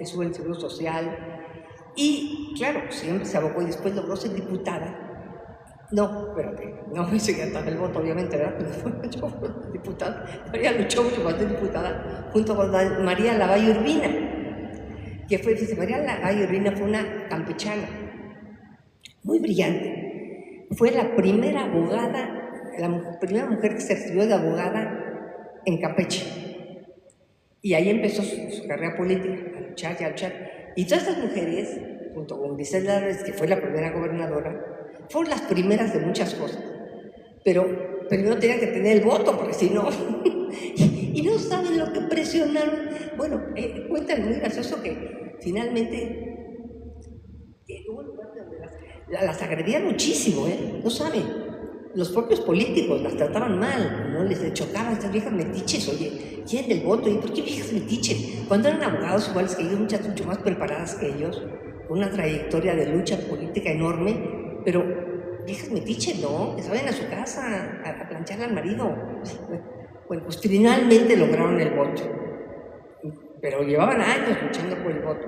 estuvo en el Seguro Social. Y claro, siempre se abocó y después logró ser diputada. No, espérate, no me seguía tanto el voto, obviamente, ¿verdad? Pero fue diputada. María luchó mucho para ser diputada junto con María Lavalle Urbina, que fue, fíjese, María Lavalle Urbina fue una campechana muy brillante. Fue la primera abogada, la primera mujer que se recibió de abogada en Campeche. Y ahí empezó su carrera política, a luchar y a luchar. Y todas estas mujeres, junto con Griselda Álvarez, que fue la primera gobernadora, fueron las primeras de muchas cosas, pero primero tenían que tener el voto, porque si no, y no saben lo que presionaron. Bueno, cuentan muy gracioso que finalmente las agredían muchísimo, no saben, los propios políticos las trataban mal, no les chocaban estas viejas metiches. Oye, ¿quién del voto? ¿Y por qué viejas metiches? Cuando eran abogados iguales que ellos, muchas mucho más preparadas que ellos, con una trayectoria de lucha política enorme. Pero viejas metiches, no, que se vayan a su casa a plancharle al marido. Bueno, pues finalmente lograron el voto, pero llevaban años luchando por el voto.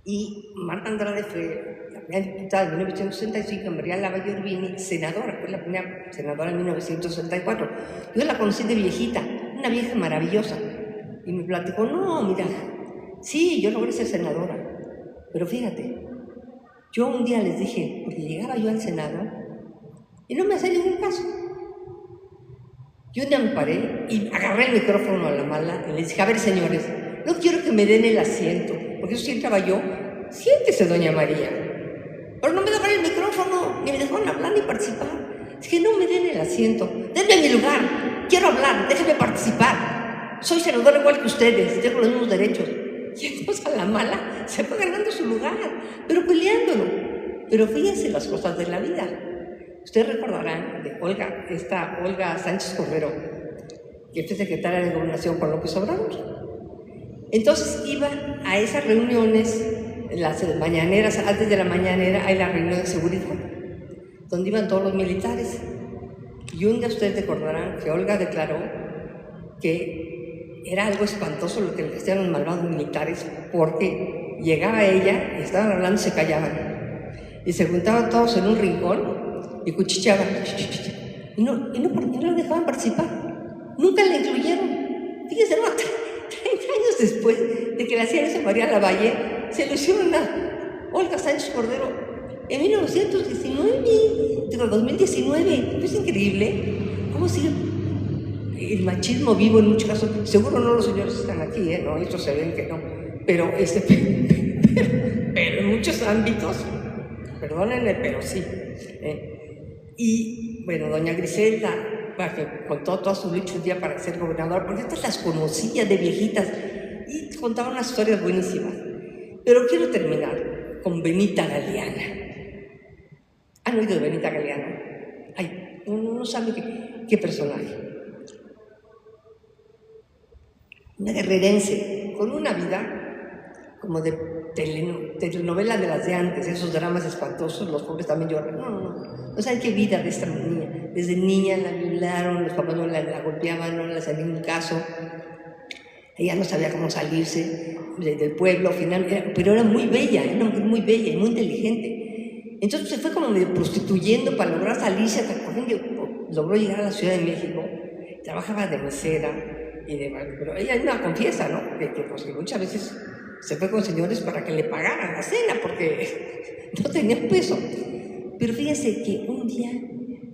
Y Marta Andrade fue la primera diputada en 1965, María Lavalle Urbina, senadora, fue la primera senadora en 1964. Yo la conocí de viejita, una vieja maravillosa, y me platicó, no, mira, sí, yo logré ser senadora, pero fíjate, yo un día les dije, porque llegaba yo al Senado y no me hacía ningún caso. Yo un día me paré y agarré el micrófono a la mala y les dije, a ver, señores, no quiero que me den el asiento, porque eso sí entraba yo. Siéntese, doña María. Pero no me daban el micrófono, ni me dejaban hablar ni participar. Dije, no me den el asiento, denme mi lugar, quiero hablar, déjenme participar. Soy senadora igual que ustedes, tengo los mismos derechos. Y entonces a la mala se fue ganando su lugar, pero peleándolo. Pero fíjense las cosas de la vida. Ustedes recordarán de Olga Sánchez Cordero, que fue secretaria de Gobernación con López Obrador. Entonces iba a esas reuniones, las mañaneras, antes de la mañanera hay la reunión de seguridad, donde iban todos los militares. Y un día ustedes recordarán que Olga declaró que era algo espantoso lo que le hacían los malvados militares, porque llegaba ella, y estaban hablando y se callaban. Y se juntaban todos en un rincón y cuchicheaban. Y no la dejaban participar. Nunca la incluyeron. Fíjense, 30 años después de que le hacían eso a María Lavalle, se lo hicieron a Olga Sánchez Cordero en 2019. Es increíble cómo sigue el machismo vivo en muchos casos. Seguro no los señores están aquí, no, estos se ven que no, pero en muchos ámbitos, perdónenme, pero sí. Y bueno, doña Griselda contó toda su lucha un día para ser gobernador, porque estas las conocía de viejitas y contaba unas historias buenísimas. Pero quiero terminar con Benita Galeana. ¿Han oído de Benita Galeana? Ay, no sabe qué personaje. Una guerrerense con una vida como de telenovela de las de antes, esos dramas espantosos, los pobres también lloran. No saben qué vida de esta niña. Desde niña la violaron, los papás no la golpeaban, no le hacían ningún caso. Ella no sabía cómo salirse del pueblo, al final, pero era muy bella, era muy bella y muy inteligente. Entonces se fue como medio prostituyendo para lograr salirse, hasta que logró llegar a la Ciudad de México. Trabajaba de mesera, pero ella no confiesa, ¿no? Que muchas veces se fue con señores para que le pagaran la cena, porque no tenía un peso. Pero fíjense que un día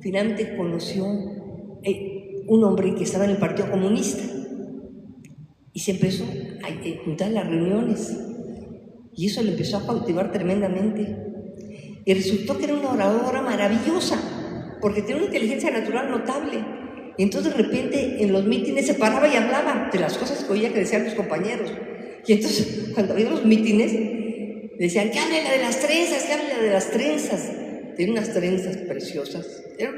finalmente conoció un hombre que estaba en el Partido Comunista y se empezó a juntar las reuniones y eso le empezó a cautivar tremendamente y resultó que era una oradora maravillosa porque tenía una inteligencia natural notable y entonces de repente en los mítines se paraba y hablaba de las cosas que oía que decían los compañeros y entonces cuando había los mítines decían que hable la de las trenzas, que hable la de las trenzas. Tenía unas trenzas preciosas, era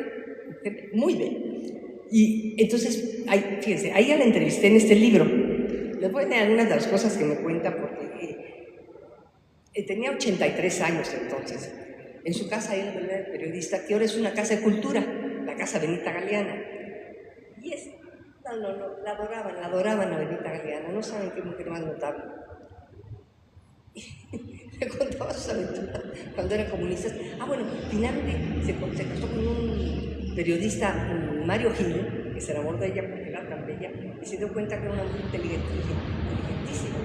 muy bien. Y entonces, fíjense, ahí ya la entrevisté en este libro. Les voy a leer algunas de las cosas que me cuenta porque tenía 83 años entonces. En su casa hay una periodista que ahora es una casa de cultura, la Casa Benita Galeana. Y la adoraban a Benita Galeana, no saben qué mujer más notable. Me contaba sus aventuras cuando eran comunistas. Bueno, finalmente se casó con un periodista, Mario Gil, que se enamoró de ella porque era tan bella y se dio cuenta que era una mujer inteligentísima.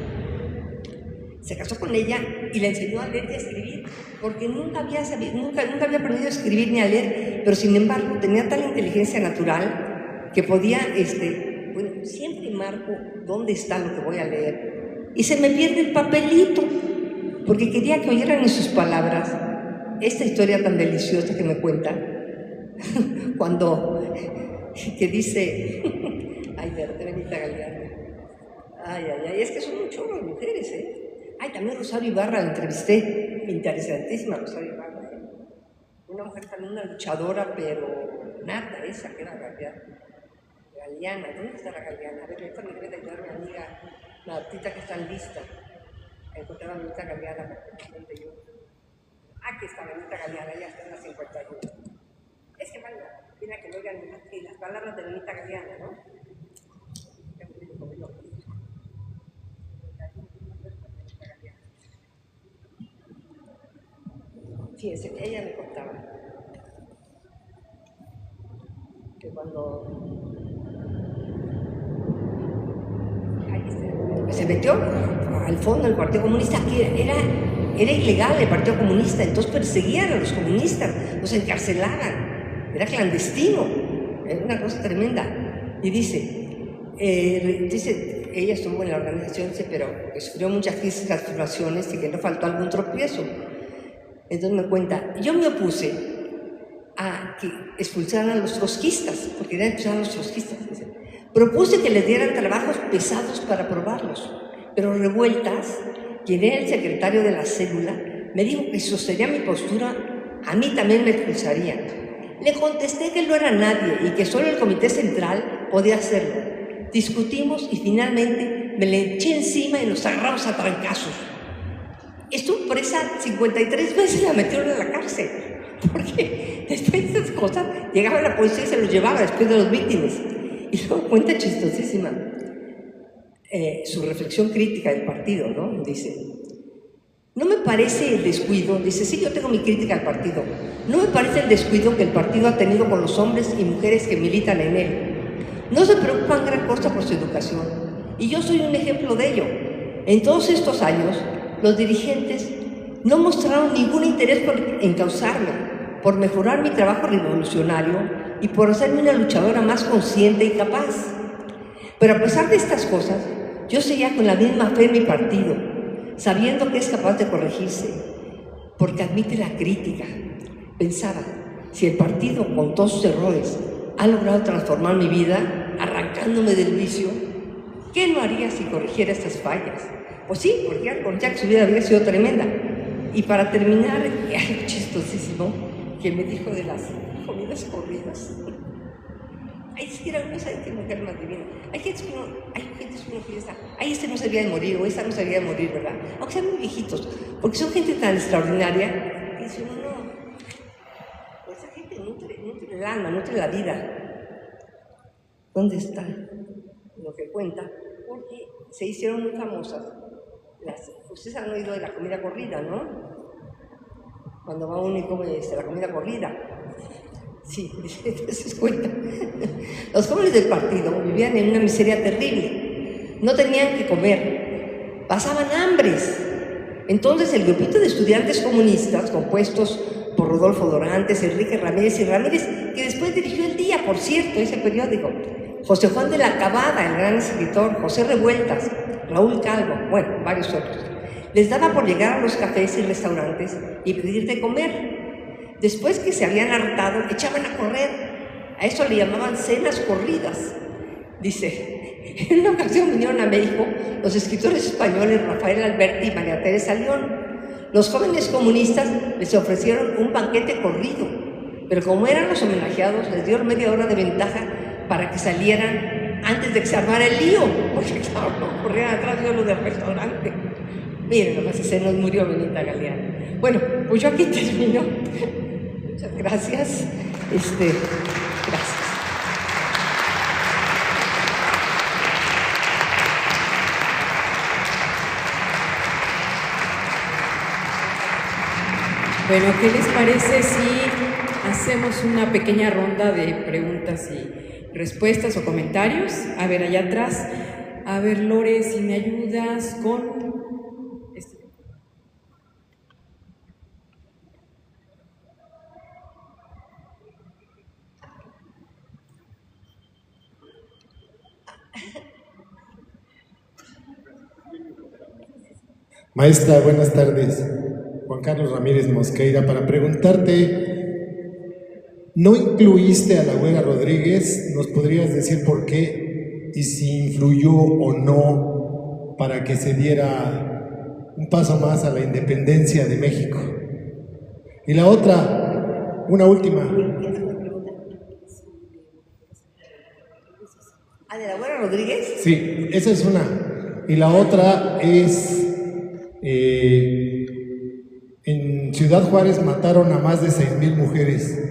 Se casó con ella y le enseñó a leer y a escribir, porque nunca había aprendido a escribir ni a leer, pero sin embargo tenía tal inteligencia natural que podía, siempre marco dónde está lo que voy a leer y se me pierde el papelito. Porque quería que oyeran en sus palabras esta historia tan deliciosa que me cuenta, cuando que dice, ay, de Benita Galeana, es que son un chorro de mujeres, también Rosario Ibarra la entrevisté, interesantísima Rosario Ibarra, una mujer también, una luchadora, pero nata esa, que era Galeana. ¿Dónde está la Galeana? A ver, esta me debe de ayudar mi amiga, la artista que está lista. Encontré a Benita Galeana en 51. Aquí está Benita Galeana, ya está en la 51. Es que vale la pena que lo oigan las palabras de Benita Galeana, ¿no? Fíjense, ella me contaba que cuando se metió al fondo del Partido Comunista, que era ilegal el Partido Comunista, entonces perseguían a los comunistas, los encarcelaban, era clandestino, era una cosa tremenda. Y dice, ella estuvo en la organización, pero sufrió muchas crisis, transformaciones y que no faltó algún tropiezo. Entonces me cuenta, yo me opuse a que expulsaran a los trotskistas, porque eran expulsados a los trotskistas. Dice. Propuse que les dieran trabajos pesados para probarlos, pero Revueltas, quien era el secretario de la célula, me dijo que si sostenía mi postura, a mí también me expulsarían. Le contesté que él no era nadie y que solo el comité central podía hacerlo. Discutimos y finalmente me le eché encima y nos agarramos a trancazos. Estuvo presa 53 veces y la metieron en la cárcel, porque después de esas cosas llegaba la policía y se los llevaba después de los mítines. Y luego cuenta chistosísima su reflexión crítica del partido, ¿no? Dice, no me parece el descuido, dice, sí, yo tengo mi crítica al partido, no me parece el descuido que el partido ha tenido con los hombres y mujeres que militan en él. No se preocupan gran cosa por su educación, y yo soy un ejemplo de ello. En todos estos años, los dirigentes no mostraron ningún interés por encauzarme, por mejorar mi trabajo revolucionario y por hacerme una luchadora más consciente y capaz. Pero a pesar de estas cosas, yo seguía con la misma fe en mi partido, sabiendo que es capaz de corregirse, porque admite la crítica. Pensaba, si el partido, con todos sus errores, ha logrado transformar mi vida, arrancándome del vicio. ¿Qué no haría si corrigiera estas fallas? Pues sí, porque ya que su vida había sido tremenda. Y para terminar, algo chistosísimo que me dijo de las comidas corridas. Ay, es que era una qué mujer más divina. Hay gente que uno piensa, ay, este no se había de morir, o esta no se había de morir, ¿verdad? Aunque sean muy viejitos, porque son gente tan extraordinaria, que dice uno, no, pues esa gente nutre el alma, nutre la vida. ¿Dónde está lo que cuenta? Porque se hicieron muy famosas. Ustedes han oído de la comida corrida, ¿no? Cuando va uno y come la comida corrida. Sí, entonces cuenta. Los jóvenes del partido vivían en una miseria terrible. No tenían que comer. Pasaban hambres. Entonces el grupito de estudiantes comunistas, compuestos por Rodolfo Dorantes, Enrique Ramírez y Ramírez, que después dirigió El Día, por cierto, ese periódico, José Juan de la Cabada, el gran escritor, José Revueltas, Raúl Calvo, bueno, varios otros. Les daba por llegar a los cafés y restaurantes y pedir de comer. Después que se habían hartado, echaban a correr. A eso le llamaban cenas corridas. Dice, en una ocasión vinieron a México los escritores españoles Rafael Alberti y María Teresa León. Los jóvenes comunistas les ofrecieron un banquete corrido, pero como eran los homenajeados, les dieron media hora de ventaja para que salieran antes de que se armara el lío, porque claro, no corrían atrás de lo del restaurante. Miren, nomás se nos murió Benita Galeano. Bueno, pues yo aquí termino. Muchas gracias. Gracias. Bueno, ¿qué les parece si hacemos una pequeña ronda de preguntas y respuestas o comentarios? A ver, allá atrás. A ver, Lore, si me ayudas con... Maestra, buenas tardes. Juan Carlos Ramírez Mosqueira, para preguntarte, ¿no incluiste a la Güera Rodríguez? ¿Nos podrías decir por qué y si influyó o no para que se diera un paso más a la independencia de México? Y la otra, una última. ¿Ah, de la Güera Rodríguez? Sí, esa es una. Y la otra es... en Ciudad Juárez mataron a más de 6,000 mujeres.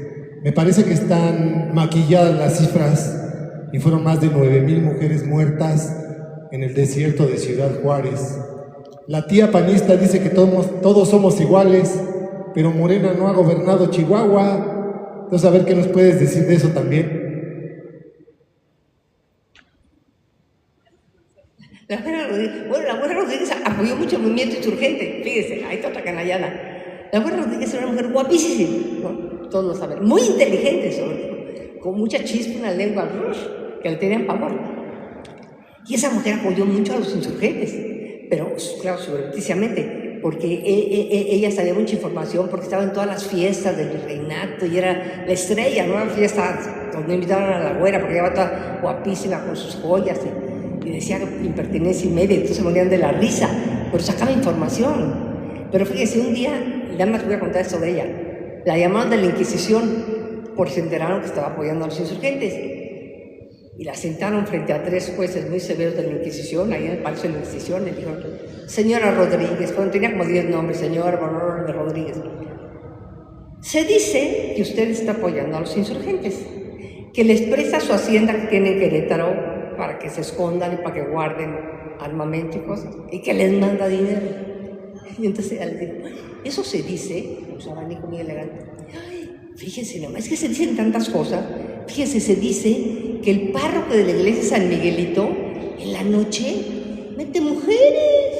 Me parece que están maquilladas las cifras y fueron más de 9,000 mujeres muertas en el desierto de Ciudad Juárez. La tía panista dice que todos somos iguales, pero Morena no ha gobernado Chihuahua. Entonces, a ver qué nos puedes decir de eso también. La Güera Rodríguez apoyó mucho el movimiento insurgente. Fíjese, ahí está otra canallada. La Güera Rodríguez era una mujer guapísima, ¿no? Todos lo saben. Muy inteligente, sobre todo. Con mucha chispa, una lengua que le tenían pavor. Y esa mujer apoyó mucho a los insurgentes. Pero, claro, subrepticiamente, porque ella sabía mucha información, porque estaba en todas las fiestas del virreinato y era la estrella, ¿no? Una fiesta donde invitaron a la Güera, porque ella estaba toda guapísima con sus joyas y decía impertinencia y media, entonces se morían de la risa, pero sacaba información. Pero fíjese, un día, ya más voy a contar esto de ella, la llamaron de la Inquisición porque se enteraron que estaba apoyando a los insurgentes y la sentaron frente a 3 jueces muy severos de la Inquisición, ahí en el Palacio de la Inquisición, le dijeron, señora Rodríguez, bueno, tenía como 10 nombres, señora Rodríguez, se dice que usted está apoyando a los insurgentes, que les presta su hacienda que tiene en Querétaro para que se escondan y para que guarden armamento y cosas, y que les manda dinero. Y entonces ella le dijo, eso se dice, un abanico muy elegante, ay, fíjense nomás, es que se dicen tantas cosas, fíjense, se dice que el párroco de la iglesia de San Miguelito, en la noche, mete mujeres,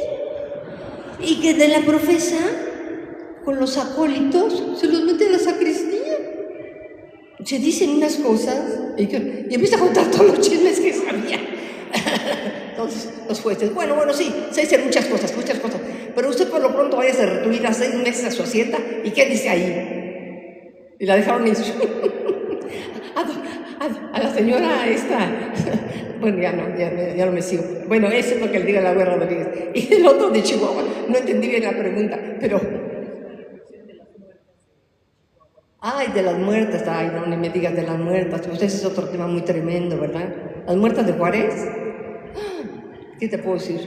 y que de la profesa, con los acólitos, se los mete a la sacristía. Se dicen unas cosas y empieza a contar todos los chismes que sabía. Entonces, los jueces, bueno, sí, se dicen muchas cosas, pero usted por lo pronto vaya a recluir a 6 meses a su hacienda y ¿qué dice ahí? Y la dejaron ir. a la señora esta, bueno, ya no me sigo. Bueno, eso es lo que le digo a la abuela Rodríguez. Y el otro de Chihuahua, no entendí bien la pregunta, pero... Ay, de las muertas, ay, no ni me digas de las muertas, pues ese es otro tema muy tremendo, ¿verdad? Las muertas de Juárez, ¿qué te puedo decir?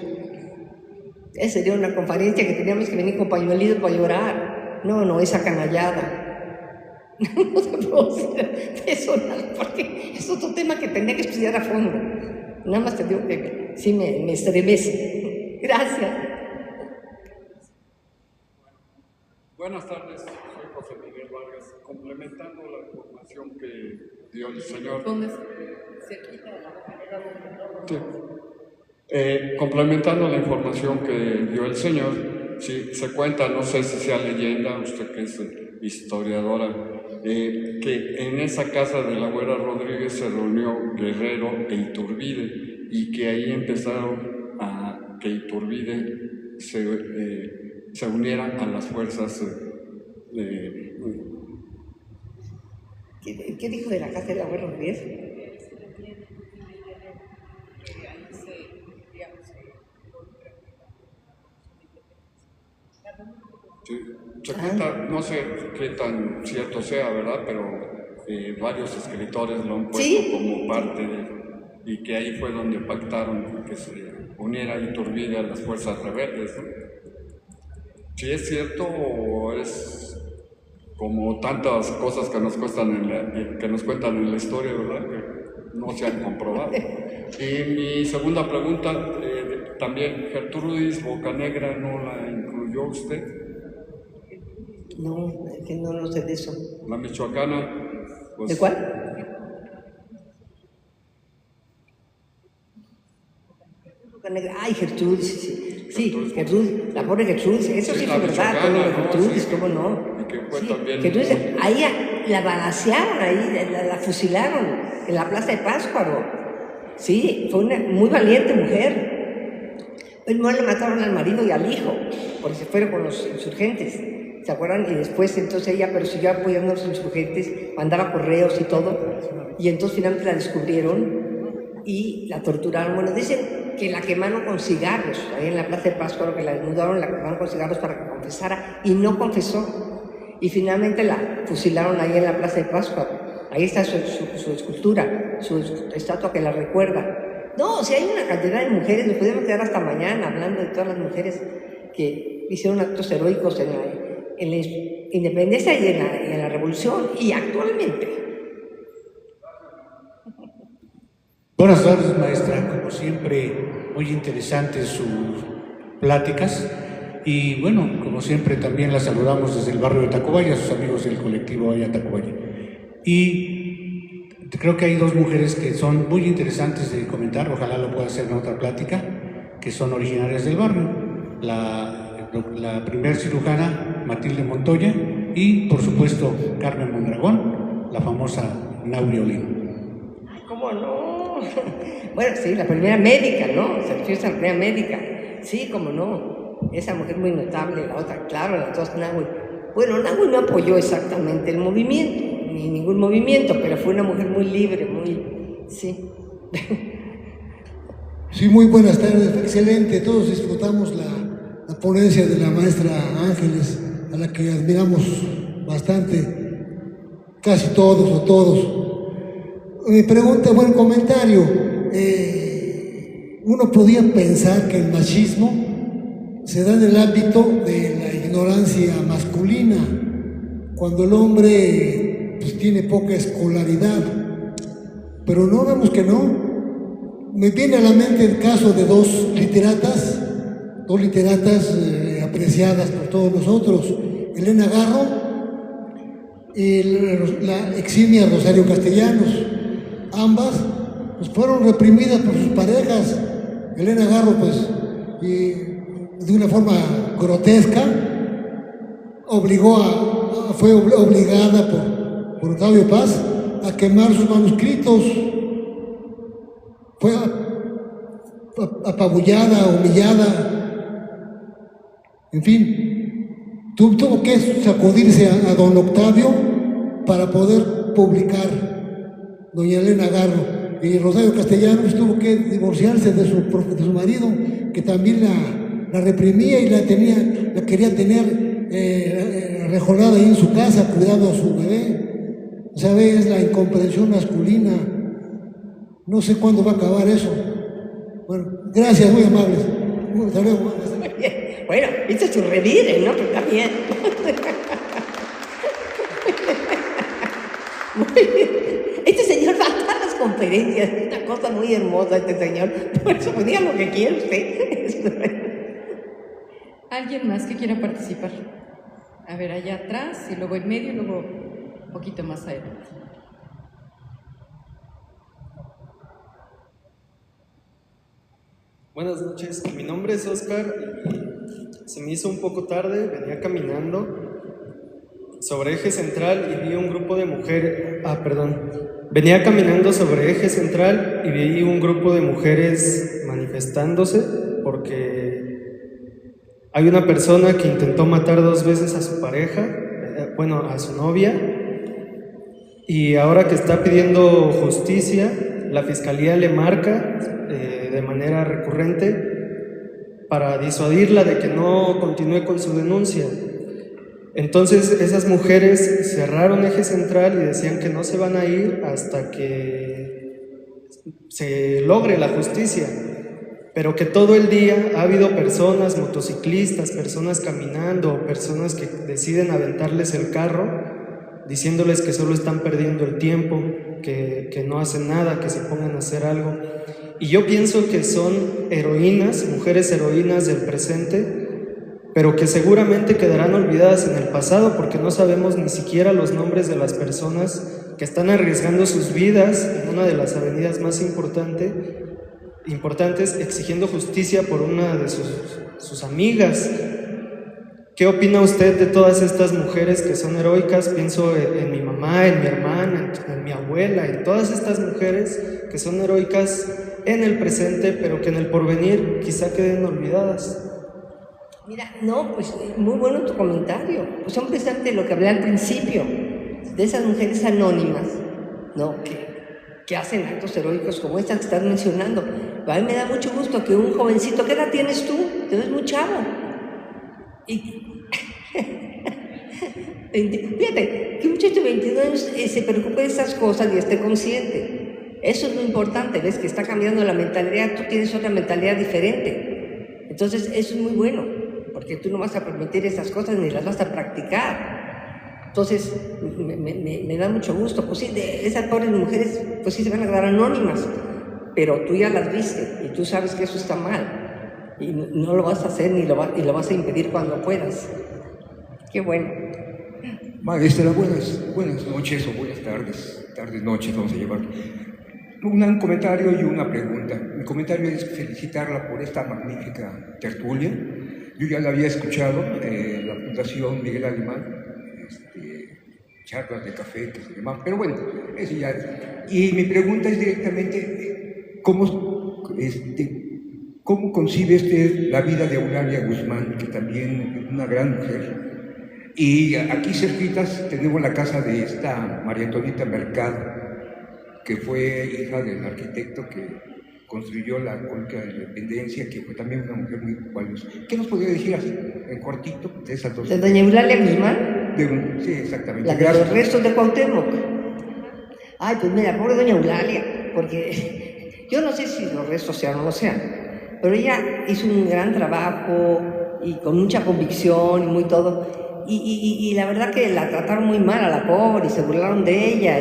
Esa sería una conferencia que teníamos que venir con pañuelitos para llorar. No, esa canallada. No te puedo decir eso, porque es otro tema que tendría que estudiar a fondo. Nada más te digo que sí me estremece. Gracias. Buenas tardes, soy José Miguel Vargas. Complementando la información que dio el señor. Sí. Complementando la información que dio el señor, sí, se cuenta, no sé si sea leyenda, usted que es historiadora, que en esa casa de la abuela Rodríguez se reunió Guerrero e Iturbide y que ahí empezaron a que Iturbide se uniera a las fuerzas ¿Qué dijo de la casa de la abuela Rodríguez? Sí, se cuenta, no sé qué tan cierto sea, ¿verdad? Pero varios escritores lo han puesto ¿Sí? como parte y que ahí fue donde pactaron que se uniera Iturbide a las fuerzas rebeldes, ¿no? Si es cierto o es como tantas cosas que nos cuentan en la historia, ¿verdad? Que no se han comprobado. Y mi segunda pregunta, también, Gertrudis Bocanegra, ¿no la incluyó usted? No, que no lo sé de eso. La michoacana. Pues, ¿De cuál? Ay, Gertrudis, sí, Gertrudis, la pobre Gertrudis, eso sí fue verdad, todo lo de Gertrudis, ¿cómo no? Y que fue Sí, también Gertrudis, ahí la balacearon, ahí la fusilaron en la plaza de Pátzcuaro. Sí, fue una muy valiente mujer. Primero le mataron al marido y al hijo, porque se fueron con los insurgentes, ¿se acuerdan? Y después entonces ella persiguió apoyando a los insurgentes, mandaba correos y todo, y entonces finalmente la descubrieron y la torturaron. Bueno, dicen que la quemaron con cigarros, ahí en la plaza de Pátzcuaro, que la desnudaron, la quemaron con cigarros para que confesara, y no confesó. Y finalmente la fusilaron ahí en la plaza de Pátzcuaro. Ahí está su escultura, su estatua que la recuerda. No, o sea, hay una cantidad de mujeres, nos podemos quedar hasta mañana hablando de todas las mujeres que hicieron actos heroicos en la independencia y en la revolución, y actualmente. Buenas tardes, maestra. Como siempre, muy interesantes sus pláticas. Y bueno, como siempre, también la saludamos desde el barrio de Tacubaya, a sus amigos del colectivo allá Tacubaya. Y creo que hay dos mujeres que son muy interesantes de comentar, ojalá lo pueda hacer en otra plática, que son originarias del barrio. La primer cirujana, Matilde Montoya, y por supuesto, Carmen Mondragón, la famosa Nauri Olin. ¿Cómo no? Bueno, sí, la primera médica, ¿no? Se refiere a la primera médica. Sí, cómo no. Esa mujer muy notable, la otra, claro, las dos Nahui. Bueno, Nahui no apoyó exactamente el movimiento, ni ningún movimiento, pero fue una mujer muy libre, muy... Sí. Sí, muy buenas tardes, excelente. Todos disfrutamos la ponencia de la maestra Ángeles, a la que admiramos bastante, casi todos o todos. Mi pregunta, buen comentario. Uno podía pensar que el machismo se da en el ámbito de la ignorancia masculina, cuando el hombre pues, tiene poca escolaridad, pero no, vemos que no. Me viene a la mente el caso de dos literatas apreciadas por todos nosotros, Elena Garro y la eximia Rosario Castellanos. Ambas pues, fueron reprimidas por sus parejas. Elena Garro, pues, de una forma grotesca, fue obligada por Octavio Paz a quemar sus manuscritos. Fue apabullada, humillada, en fin, tuvo que sacudirse a don Octavio para poder publicar doña Elena Garro. Y Rosario Castellanos tuvo que divorciarse de su marido, que también la reprimía y la quería tener arrejolada ahí en su casa, cuidando a su bebé. ¿Sabe? Es la incomprensión masculina. No sé cuándo va a acabar eso. Bueno, gracias, muy amables. Hasta luego. Bueno, este es su revire, ¿no? Pero también. Este señor va a todas las conferencias, es una cosa muy hermosa este señor. Por eso me diga lo que quiere usted. ¿Alguien más que quiera participar? A ver, allá atrás, y luego en medio, y luego un poquito más adelante. Buenas noches, mi nombre es Oscar y se me hizo un poco tarde, venía caminando sobre Eje Central y vi un grupo de mujeres, venía caminando sobre Eje Central y vi un grupo de mujeres manifestándose porque hay una persona que intentó matar 2 veces a su pareja, a su novia, y ahora que está pidiendo justicia, la fiscalía le marca de manera recurrente para disuadirla de que no continúe con su denuncia. Entonces esas mujeres cerraron Eje Central y decían que no se van a ir hasta que se logre la justicia, pero que todo el día ha habido personas, motociclistas, personas caminando, personas que deciden aventarles el carro diciéndoles que solo están perdiendo el tiempo, que no hacen nada, que se pongan a hacer algo. Y yo pienso que son heroínas, mujeres heroínas del presente, pero que seguramente quedarán olvidadas en el pasado porque no sabemos ni siquiera los nombres de las personas que están arriesgando sus vidas en una de las avenidas más importantes, exigiendo justicia por una de sus amigas. ¿Qué opina usted de todas estas mujeres que son heroicas? Pienso en mi mamá, en mi hermana, en mi abuela, en todas estas mujeres que son heroicas en el presente, pero que en el porvenir quizá queden olvidadas. Mira, no, pues muy bueno tu comentario. Pues son precisamente lo que hablé al principio, de esas mujeres anónimas, ¿no? Que hacen actos heroicos como estas que estás mencionando. A mí me da mucho gusto que un jovencito, ¿qué edad tienes tú? Te ves muy chavo. Y fíjate, que un muchacho de 22 años se preocupe de esas cosas y esté consciente. Eso es lo importante, ves que está cambiando la mentalidad, tú tienes otra mentalidad diferente. Entonces eso es muy bueno, porque tú no vas a permitir esas cosas ni las vas a practicar. Entonces me da mucho gusto. Pues sí, de esas pobres mujeres, pues sí se van a quedar anónimas, pero tú ya las viste y tú sabes que eso está mal. Y no lo vas a hacer y lo vas a impedir cuando puedas. Qué bueno. Maestra, buenas noches o buenas tardes, noches vamos a llevar. Un comentario y una pregunta. Mi comentario es felicitarla por esta magnífica tertulia. Yo ya la había escuchado en la Fundación Miguel Alemán, charlas de café que se llaman, pero bueno, eso ya. Y mi pregunta es directamente, ¿cómo concibe usted la vida de Eulalia Guzmán, que también es una gran mujer? Y aquí cerquitas tenemos la casa de esta María Antonieta Mercado, que fue hija del arquitecto que construyó la Colonia de la Independencia, que fue también una mujer muy valiosa. ¿Qué nos podría decir así, en cortito, de esas dos? ¿De doña Eulalia Guzmán? Sí, exactamente. La de los restos de Cuauhtémoc. Ay, pues mira, pobre doña Eulalia, porque yo no sé si los restos sean o no sean, pero ella hizo un gran trabajo y con mucha convicción y muy todo. Y la verdad que la trataron muy mal a la pobre y se burlaron de ella.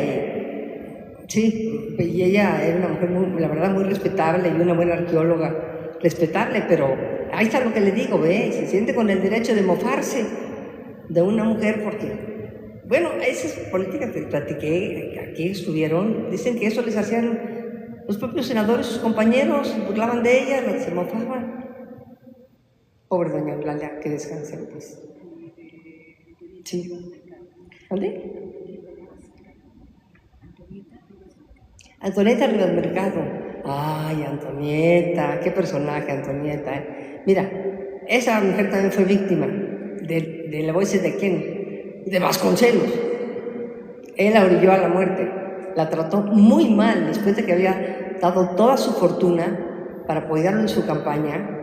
Sí, y ella era una mujer la verdad muy respetable y una buena arqueóloga respetable, pero ahí está lo que le digo, ¿ve? Se siente con el derecho de mofarse de una mujer porque, bueno, esas políticas que platiqué, aquí estuvieron, dicen que eso les hacían los propios senadores, sus compañeros, se burlaban de ella, se mofaban. Pobre doña Eulalia, que descanse, pues. Sí. ¿Dónde? Antonieta Rivas Mercado. Ay, Antonieta, qué personaje, Antonieta. Mira, esa mujer también fue víctima de la voz de quién, de Vasconcelos. Él la orilló a la muerte. la trató muy mal después de que había dado toda su fortuna para apoyarlo en su campaña.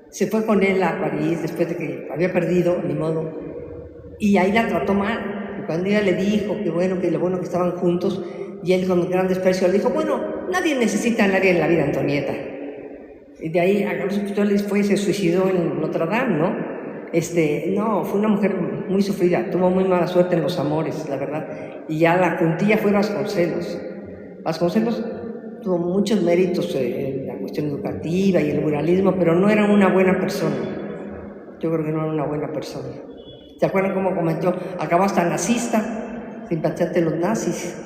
Se fue con él a París después de que había perdido, ni modo, y ahí la trató mal. Y cuando ella le dijo que lo bueno que estaban juntos, y él con gran desprecio le dijo, bueno, nadie necesita a nadie en la vida, Antonieta. Y de ahí a Carlos Pistoles se suicidó en Notre Dame, ¿no? No, fue una mujer muy sufrida, tuvo muy mala suerte en los amores, la verdad. Y ya la puntilla fue Vasconcelos. Vasconcelos tuvo muchos méritos en la cuestión educativa y el muralismo, pero no era una buena persona. Yo creo que no era una buena persona. ¿Se acuerdan cómo comentó? Acabó hasta nazista, simpatizante de los nazis.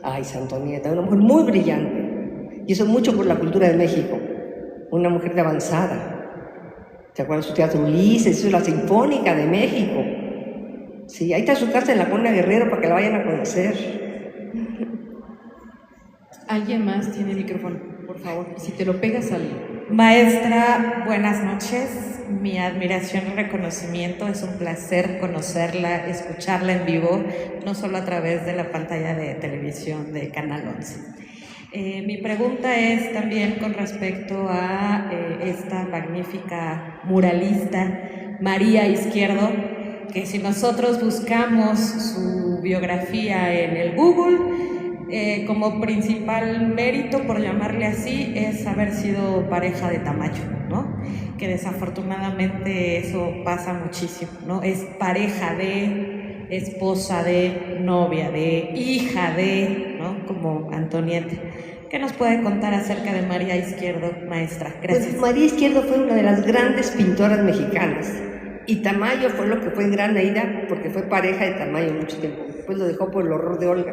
Ay, Antonieta, una mujer muy brillante. Hizo mucho por la cultura de México. Una mujer de avanzada. ¿Se acuerdan su teatro Ulises? Hizo la Sinfónica de México. Sí, ahí está su casa en la Colonia Guerrero para que la vayan a conocer. ¿Alguien más tiene micrófono? Por favor, si te lo pegas al... Maestra, buenas noches. Mi admiración y reconocimiento. Es un placer conocerla, escucharla en vivo, no solo a través de la pantalla de televisión de Canal 11. Mi pregunta es también con respecto a esta magnífica muralista, María Izquierdo, que si nosotros buscamos su biografía en el Google, como principal mérito, por llamarle así, es haber sido pareja de Tamayo, ¿no? Que desafortunadamente eso pasa muchísimo, ¿no? Es pareja de, esposa de, novia de, hija de, ¿no? Como Antonieta. ¿Qué nos puede contar acerca de María Izquierdo, maestra? Gracias. Pues María Izquierdo fue una de las grandes pintoras mexicanas. Y Tamayo fue lo que fue en gran medida porque fue pareja de Tamayo mucho tiempo. Después lo dejó por el horror de Olga.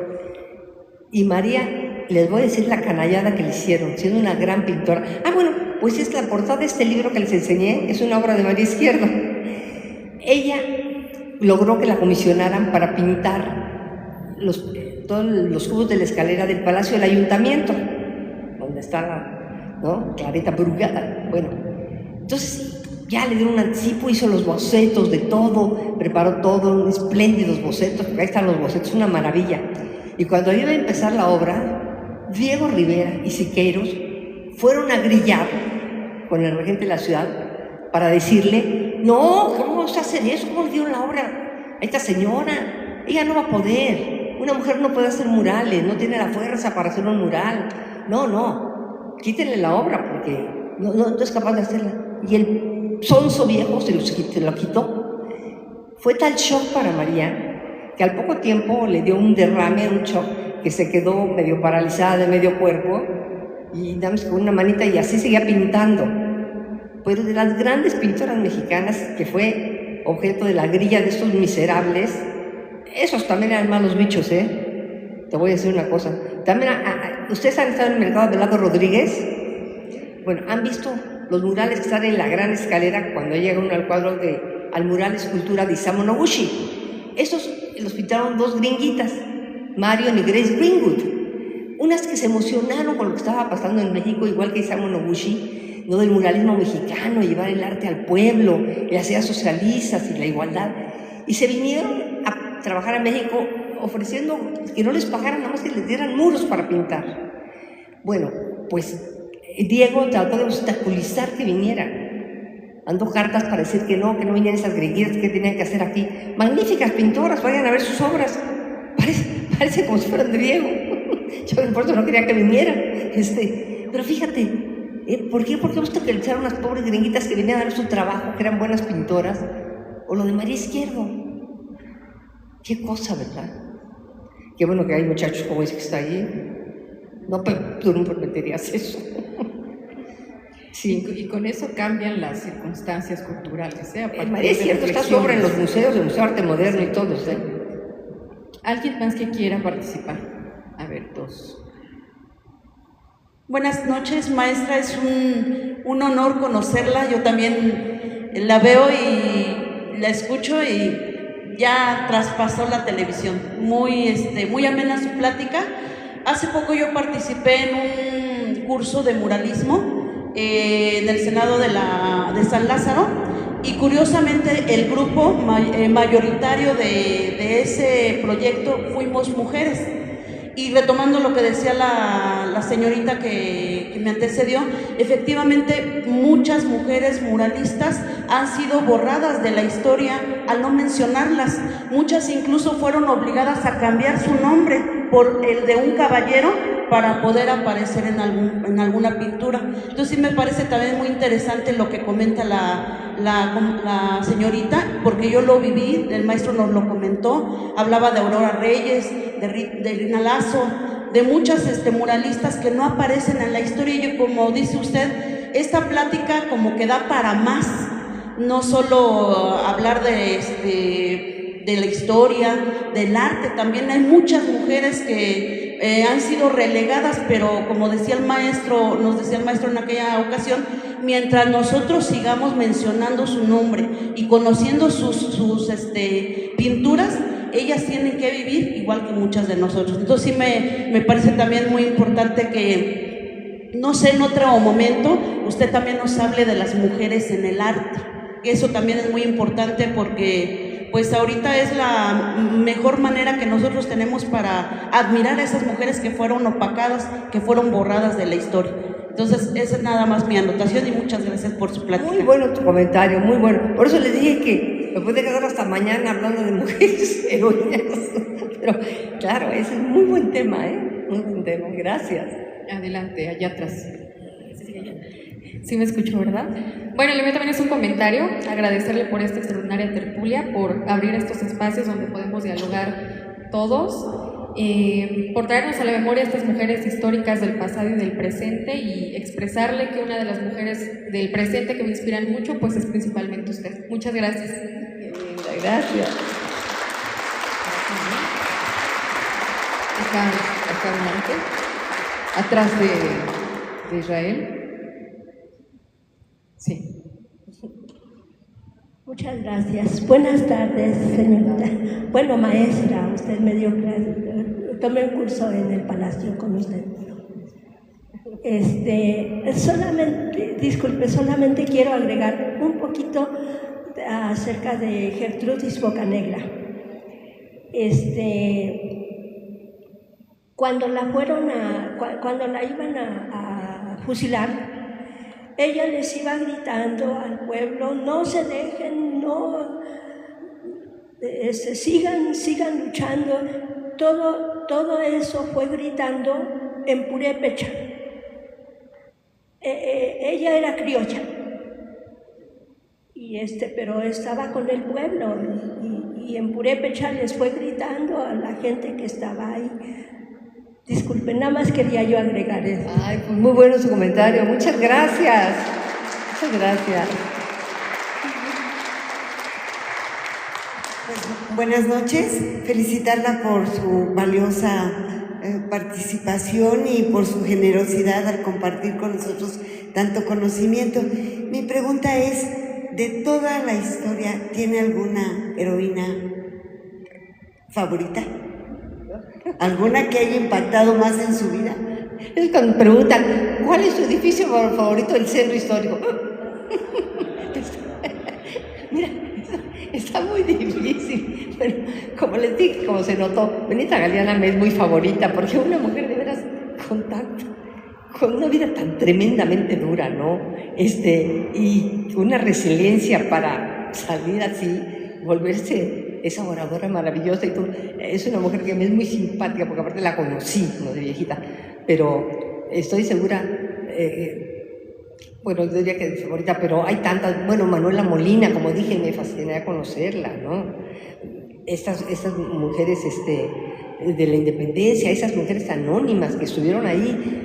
Y María, les voy a decir la canallada que le hicieron, siendo una gran pintora. Bueno, pues es la portada de este libro que les enseñé, es una obra de María Izquierdo. Ella logró que la comisionaran para pintar todos los cubos de la escalera del Palacio del Ayuntamiento, donde está Clarita Brugada. Bueno, entonces ya le dieron un anticipo, hizo los bocetos de todo, preparó todo, espléndidos bocetos, porque ahí están los bocetos, una maravilla. Y cuando iba a empezar la obra, Diego Rivera y Siqueiros fueron a grillar con el regente de la ciudad para decirle, no, ¿cómo vas a hacer eso? ¿Cómo le dieron la obra a esta señora? Ella no va a poder. Una mujer no puede hacer murales, no tiene la fuerza para hacer un mural. No, quítenle la obra porque no es capaz de hacerla. Y el sonso viejo se lo quitó. Fue tal shock para María que al poco tiempo le dio un derrame, un shock, que se quedó medio paralizada de medio cuerpo y nada más con una manita y así seguía pintando. Pues de las grandes pintoras mexicanas que fue objeto de la grilla de estos miserables, esos también eran malos bichos, ¿eh? Te voy a decir una cosa. También, ¿ustedes han estado en el mercado de Lado Rodríguez? Bueno, ¿han visto los murales que están en la gran escalera cuando llega uno al cuadro al mural escultura de Isamu Noguchi? Esos los pintaron dos gringuitas, Marion y Grace Greenwood. Unas que se emocionaron con lo que estaba pasando en México, igual que Isamu Noguchi, ¿no? Del muralismo mexicano, llevar el arte al pueblo, las ideas socialistas y la igualdad. Y se vinieron a trabajar a México ofreciendo que no les pagaran, nada más que les dieran muros para pintar. Bueno, pues Diego trató de obstaculizar que vinieran. Mandó cartas para decir que no vinieran esas gringuitas, que tenían que hacer aquí. Magníficas pintoras, vayan a ver sus obras. Parece como si fueran de Diego. Yo por eso no quería que vinieran. Pero fíjate, ¿por qué obstaculizaron a unas pobres gringuitas que venían a dar su trabajo, que eran buenas pintoras? O lo de María Izquierdo. Qué cosa, ¿verdad? Qué bueno que hay muchachos como ese que está ahí. No, pero tú no permitirías eso. Sí. Y con eso cambian las circunstancias culturales, ¿eh? María Izquierdo está sobre en los museos, el Museo de Arte Moderno y todo, ¿eh? ¿Alguien más que quiera participar? A ver, dos. Buenas noches, maestra. Es un honor conocerla. Yo también la veo y la escucho y ya traspasó la televisión. Muy amena su plática. Hace poco yo participé en un curso de muralismo en el Senado de San Lázaro y curiosamente el grupo mayoritario de ese proyecto fuimos mujeres Y retomando lo que decía la señorita que me antecedió, efectivamente muchas mujeres muralistas han sido borradas de la historia al no mencionarlas. Muchas incluso fueron obligadas a cambiar su nombre por el de un caballero para poder aparecer en alguna pintura. Entonces sí me parece también muy interesante lo que comenta la señorita, porque yo lo viví, el maestro nos lo comentó, hablaba de Aurora Reyes, de Rina Lazo, de muchas muralistas que no aparecen en la historia. Y como dice usted, esta plática como que da para más, no solo hablar de la historia, del arte. También hay muchas mujeres que han sido relegadas, pero como decía el maestro, nos decía el maestro en aquella ocasión, mientras nosotros sigamos mencionando su nombre y conociendo sus pinturas, ellas tienen que vivir igual que muchas de nosotros. Entonces sí me parece también muy importante que, no sé, en otro momento usted también nos hable de las mujeres en el arte, que eso también es muy importante, porque pues ahorita es la mejor manera que nosotros tenemos para admirar a esas mujeres que fueron opacadas, que fueron borradas de la historia. Entonces, esa es nada más mi anotación y muchas gracias por su plática. Muy bueno tu comentario, muy bueno. Por eso les dije que me puede quedar hasta mañana hablando de mujeres heroínas. Pero claro, ese es muy buen tema, muy buen tema. Gracias. Adelante, allá atrás. Sí me escucho, ¿verdad? Bueno, lo mío también es un comentario, agradecerle por esta extraordinaria tertulia, por abrir estos espacios donde podemos dialogar todos, por traernos a la memoria a estas mujeres históricas del pasado y del presente, y expresarle que una de las mujeres del presente que me inspiran mucho, pues es principalmente usted. Muchas gracias. Qué linda, gracias. Acá adelante, atrás de Israel. Sí. Muchas gracias. Buenas tardes, señorita. Bueno, maestra, usted me dio clase. Tomé un curso en el Palacio con usted. Solamente quiero agregar un poquito acerca de Gertrudis Bocanegra. Cuando la iban a fusilar, ella les iba gritando al pueblo: no se dejen, no, sigan luchando. Todo eso fue gritando en purépecha. Ella era criolla, pero estaba con el pueblo, y en purépecha les fue gritando a la gente que estaba ahí. Disculpen, nada más quería yo agregar eso. Ay, pues muy bueno su comentario. Muchas gracias. Muchas gracias. Pues, buenas noches. Felicitarla por su valiosa participación y por su generosidad al compartir con nosotros tanto conocimiento. Mi pregunta es, de toda la historia, ¿tiene alguna heroína favorita? ¿Alguna que haya impactado más en su vida? Es cuando me preguntan, ¿cuál es su edificio favorito del centro histórico? Mira, está muy difícil. Pero como les dije, como se notó, Benita Galeana me es muy favorita, porque una mujer de veras con una vida tan tremendamente dura, ¿no? Y una resiliencia para salir así, volverse esa oradora maravillosa y todo. Es una mujer que me es muy simpática, porque aparte la conocí, no de viejita, pero estoy segura, bueno, diría que es favorita, pero hay tantas. Bueno, Manuela Molina, como dije, me fascinaría conocerla, ¿no? Estas mujeres de la independencia, esas mujeres anónimas que estuvieron ahí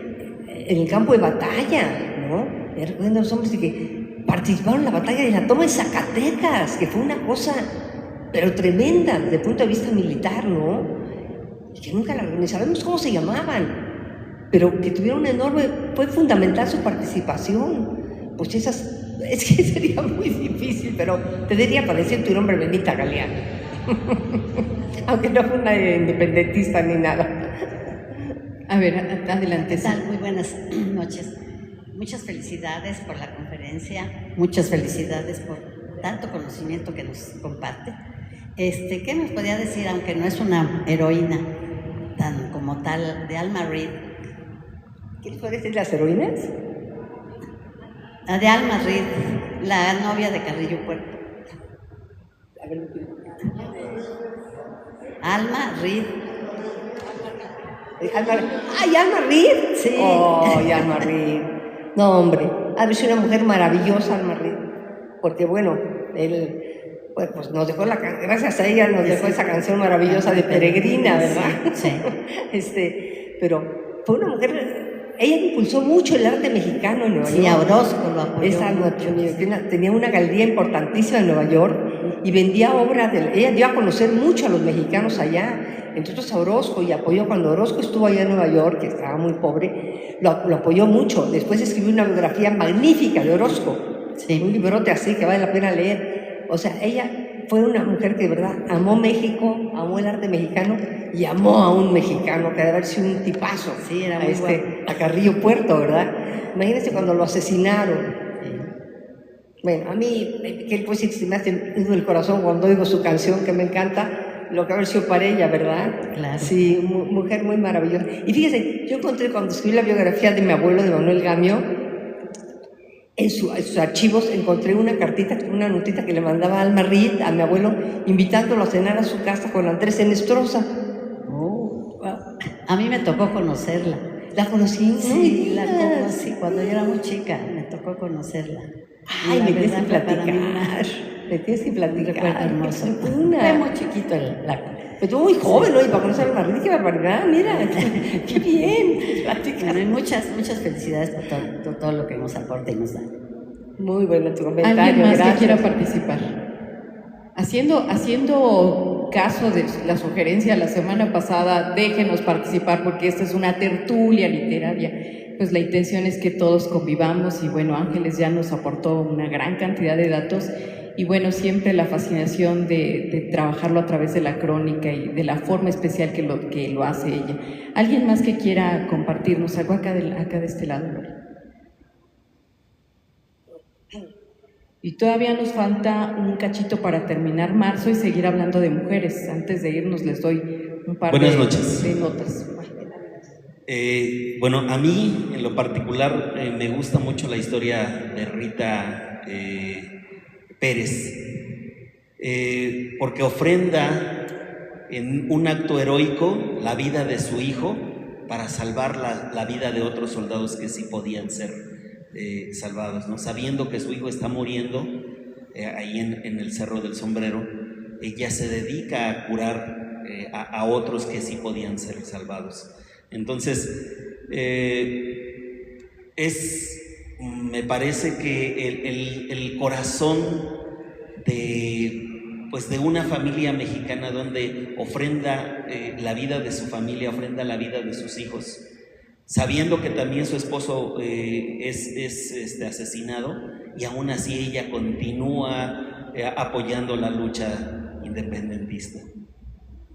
en el campo de batalla, ¿no? Me recuerdo a los hombres que participaron en la batalla de la toma de Zacatecas, que fue una cosa pero tremenda desde el punto de vista militar, ¿no? Y que nunca ni sabemos cómo se llamaban, pero que tuvieron una enorme, fue fundamental su participación. Pues es que sería muy difícil, pero te diría para decir tu nombre, Benita Galeana. Aunque no fue una independentista ni nada. A ver, adelante. ¿Qué tal? Muy buenas noches. Muchas felicidades por la conferencia, muchas felicidades por tanto conocimiento que nos comparte. ¿Qué nos podía decir, aunque no es una heroína tan como tal de Alma Reed. ¿Quién puede decir las heroínas? La de Alma Reed, la novia de Carrillo Puerto. Alma Reed. ¡Ay, Alma Reed! Sí. ¡Ay, Alma Reed! No, hombre, ha sido una mujer maravillosa, Alma Reed. Porque, bueno, él, pues nos dejó gracias a ella nos dejó esa canción maravillosa de Peregrina, ¿verdad? Sí. Pero fue una mujer, ella impulsó mucho el arte mexicano en Nueva York. Sí, a Orozco lo apoyó mucho. Tenía una galería importantísima en Nueva York y vendía obras ella dio a conocer mucho a los mexicanos allá, entre otros a Orozco, y apoyó cuando Orozco estuvo allá en Nueva York, que estaba muy pobre, lo apoyó mucho. Después escribió una biografía magnífica de Orozco, un librote así que vale la pena leer. O sea, ella fue una mujer que de verdad amó México, amó el arte mexicano y amó a un mexicano que debe haber sido un tipazo. Sí, era muy a Carrillo Puerto, ¿verdad? Imagínense cuando lo asesinaron. Bueno, a mí, que él pues se me hace nudo el corazón cuando oigo su canción, que me encanta, lo que haber sido para ella, ¿verdad? Claro. Sí, mujer muy maravillosa. Y fíjese, yo encontré cuando escribí la biografía de mi abuelo, de Manuel Gamio, en sus archivos encontré una cartita, una notita que le mandaba Alma Reed a mi abuelo, invitándolo a cenar a su casa con Andrés Enestrosa. A mí me tocó conocerla. ¿La conocí? Sí, la conocí cuando yo era muy chica, me tocó conocerla. Ay, me tienes que platicar. Me tienes que platicar. Recuerdo hermoso. Fue muy chiquito pero estuvo muy joven, ¿no? Y para conocer a Alma Reed, qué barbaridad, mira, qué bien. Bueno, y muchas felicidades por todo lo que nos aporta y nos da. Muy bueno tu comentario. ¿Alguien más gracias. que quiera participar? Haciendo caso de la sugerencia la semana pasada, déjenos participar porque esta es una tertulia literaria. Pues la intención es que todos convivamos y bueno, Ángeles ya nos aportó una gran cantidad de datos y bueno, siempre la fascinación de trabajarlo a través de la crónica y de la forma especial que lo hace ella. ¿Alguien más que quiera compartirnos algo acá de este lado? Y todavía nos falta un cachito para terminar marzo y seguir hablando de mujeres. Antes de irnos les doy un par Buenas noches. de notas. Bueno, a mí en lo particular me gusta mucho la historia de Rita Pérez, porque ofrenda en un acto heroico la vida de su hijo para salvar la vida de otros soldados que sí podían ser salvados, ¿no? Sabiendo que su hijo está muriendo ahí en el Cerro del Sombrero, ella se dedica a curar a otros que sí podían ser salvados. Entonces, me parece que el corazón de una familia mexicana donde ofrenda la vida de su familia, ofrenda la vida de sus hijos, sabiendo que también su esposo es asesinado y aún así ella continúa apoyando la lucha independentista.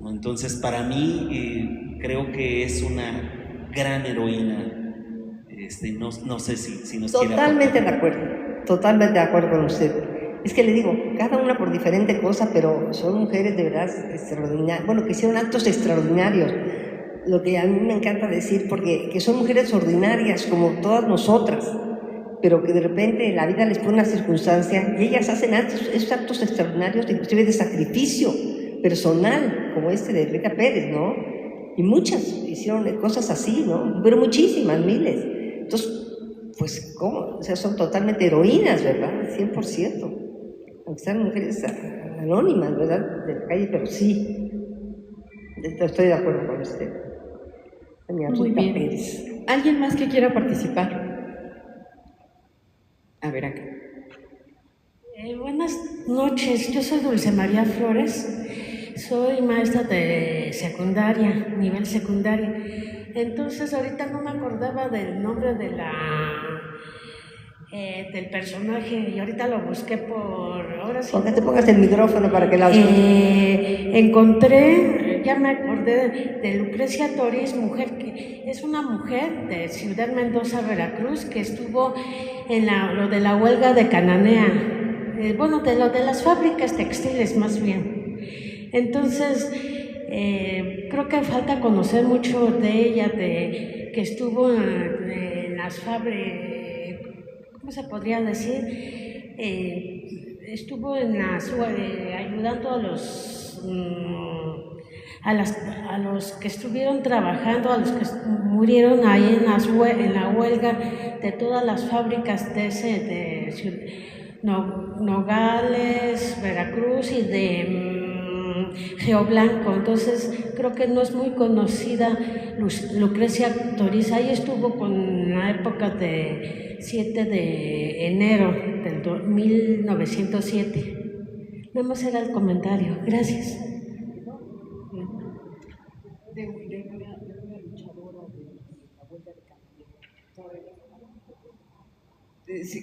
Entonces, para mí, creo que es una gran heroína. No sé si nos quiere aportar. Totalmente de acuerdo con usted. Es que le digo, cada una por diferente cosa, pero son mujeres de verdad extraordinarias. Bueno, que hicieron actos extraordinarios. Lo que a mí me encanta decir, porque que son mujeres ordinarias, como todas nosotras, pero que de repente la vida les pone una circunstancia y ellas hacen esos actos extraordinarios, inclusive de sacrificio personal, como este de Rita Pérez, ¿no? Y muchas hicieron cosas así, ¿no? Pero muchísimas, miles. Entonces, pues, ¿cómo? O sea, son totalmente heroínas, ¿verdad? 100%. Aunque sean mujeres anónimas, ¿verdad? De la calle, pero sí. Estoy de acuerdo con usted. Muy bien. Pérez. ¿Alguien más que quiera participar? A ver acá. Buenas noches, yo soy Dulce María Flores, soy maestra de secundaria, nivel secundaria. Entonces ahorita no me acordaba del nombre de del personaje y ahorita lo busqué ahora sí. ¿Por qué te pongas el micrófono para que la encontré, ya me acordé de Lucrecia Toriz, mujer que es una mujer de Ciudad Mendoza, Veracruz, que estuvo en lo de la huelga de Cananea. Bueno, de lo de las fábricas textiles más bien. Entonces, Creo que falta conocer mucho de ella, de que estuvo en las fábricas, ¿cómo se podría decir? Estuvo en las, ayudando a los que estuvieron trabajando, a los que murieron ahí en la huelga de todas las fábricas de Nogales, Veracruz y de Río Blanco. Entonces creo que no es muy conocida Lucrecia Toriz. Ahí estuvo con la época de 7 de enero del 1907. Nada más era el comentario. Gracias.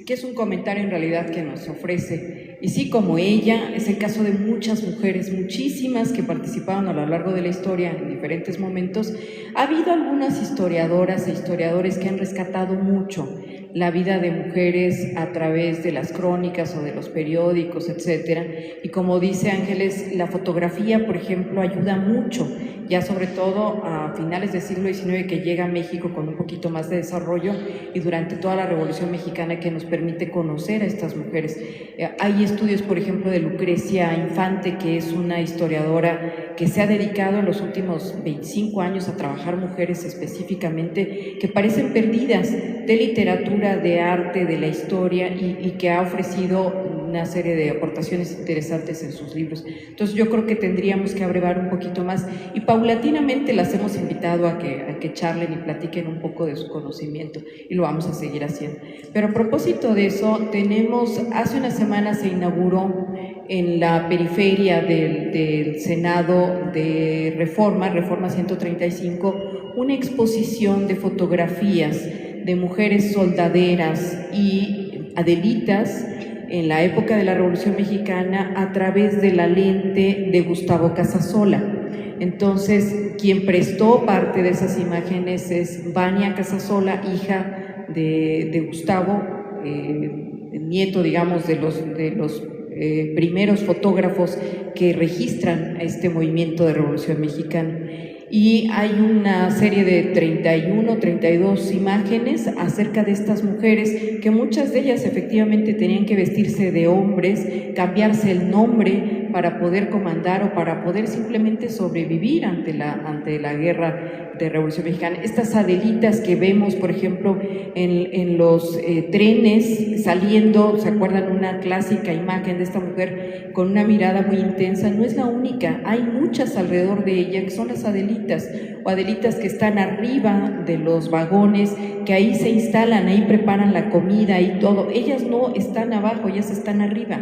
Que es un comentario en realidad que nos ofrece. Y sí, como ella, es el caso de muchas mujeres, muchísimas que participaron a lo largo de la historia en diferentes momentos. Ha habido algunas historiadoras e historiadores que han rescatado mucho la vida de mujeres a través de las crónicas o de los periódicos, etcétera. Y como dice Ángeles, la fotografía, por ejemplo, ayuda mucho, ya sobre todo a finales del siglo XIX, que llega a México con un poquito más de desarrollo, y durante toda la Revolución Mexicana, que nos permite conocer a estas mujeres. Hay estudios, por ejemplo, de Lucrecia Infante, que es una historiadora que se ha dedicado en los últimos 25 años a trabajar mujeres específicamente que parecen perdidas de literatura, de arte, de la historia, y que ha ofrecido una serie de aportaciones interesantes en sus libros. Entonces yo creo que tendríamos que abrevar un poquito más, y paulatinamente las hemos invitado a que charlen y platiquen un poco de su conocimiento, y lo vamos a seguir haciendo. Pero a propósito de eso, hace una semana se inauguró en la periferia del Senado de Reforma 135, una exposición de fotografías de mujeres soldaderas y adelitas en la época de la Revolución Mexicana a través de la lente de Gustavo Casasola. Entonces, quien prestó parte de esas imágenes es Vania Casasola, hija de Gustavo, nieto, digamos, de los primeros fotógrafos que registran este movimiento de Revolución Mexicana. Y hay una serie de 31, 32 imágenes acerca de estas mujeres, que muchas de ellas efectivamente tenían que vestirse de hombres, cambiarse el nombre para poder comandar o para poder simplemente sobrevivir ante la guerra de Revolución Mexicana. Estas adelitas que vemos, por ejemplo, en los trenes saliendo, ¿se acuerdan? Una clásica imagen de esta mujer con una mirada muy intensa. No es la única, hay muchas alrededor de ella que son las adelitas, o adelitas que están arriba de los vagones, que ahí se instalan, ahí preparan la comida y todo. Ellas no están abajo, ellas están arriba.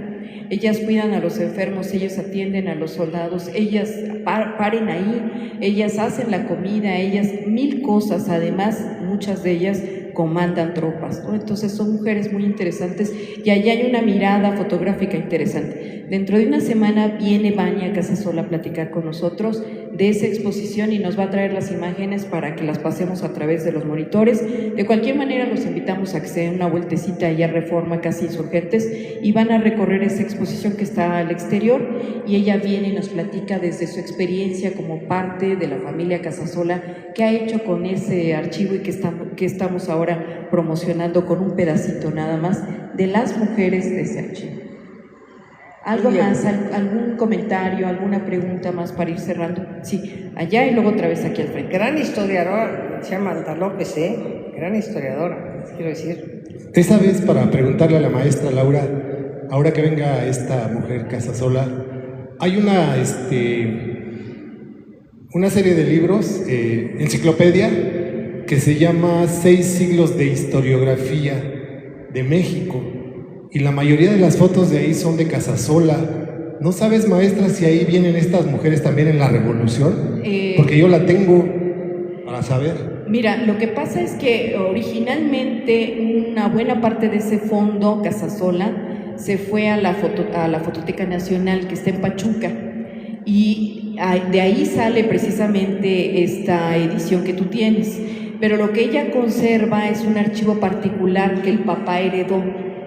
Ellas cuidan a los enfermos, ellas atienden a los soldados, ellas paren ahí, ellas hacen la comida, ellas mil cosas. Además, muchas de ellas comandan tropas, ¿no? Entonces son mujeres muy interesantes, y allí hay una mirada fotográfica interesante. Dentro de una semana viene Vania Casasola a platicar con nosotros de esa exposición y nos va a traer las imágenes para que las pasemos a través de los monitores. De cualquier manera, los invitamos a que se den una vueltecita allá a Reforma, casi Insurgentes, y van a recorrer esa exposición que está al exterior, y ella viene y nos platica desde su experiencia como parte de la familia Casasola, qué ha hecho con ese archivo y que estamos ahora promocionando con un pedacito nada más de las mujeres de ese archivo. ¿Algo más? ¿Algún comentario? ¿Alguna pregunta más para ir cerrando? Sí, allá y luego otra vez aquí al frente. Gran historiadora, se llama Alta López, gran historiadora, quiero decir. Esa vez, para preguntarle a la maestra Laura, ahora que venga esta mujer Casasola, hay una serie de libros, enciclopedia, que se llama 6 siglos de historiografía de México, y la mayoría de las fotos de ahí son de Casasola. ¿No sabes, maestra, si ahí vienen estas mujeres también en la Revolución? Porque yo la tengo para saber. Mira, lo que pasa es que originalmente una buena parte de ese fondo Casasola se fue a la Fototeca Nacional, que está en Pachuca, y de ahí sale precisamente esta edición que tú tienes. Pero lo que ella conserva es un archivo particular que el papá heredó.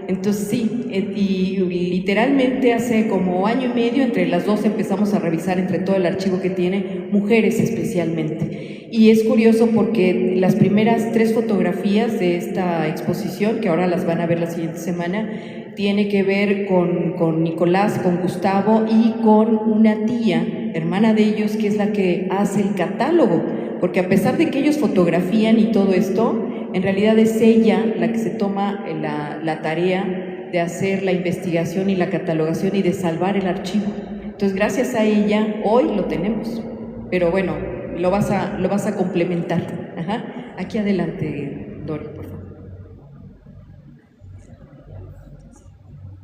Entonces sí, y literalmente hace como año y medio, entre las dos empezamos a revisar entre todo el archivo que tiene, mujeres especialmente. Y es curioso porque las primeras 3 fotografías de esta exposición, que ahora las van a ver la siguiente semana, tiene que ver con Nicolás, con Gustavo y con una tía, hermana de ellos, que es la que hace el catálogo, porque a pesar de que ellos fotografían y todo esto, en realidad es ella la que se toma la tarea de hacer la investigación y la catalogación y de salvar el archivo. Entonces, gracias a ella, hoy lo tenemos. Pero bueno, lo vas a complementar. Ajá. Aquí adelante, Dori, por favor.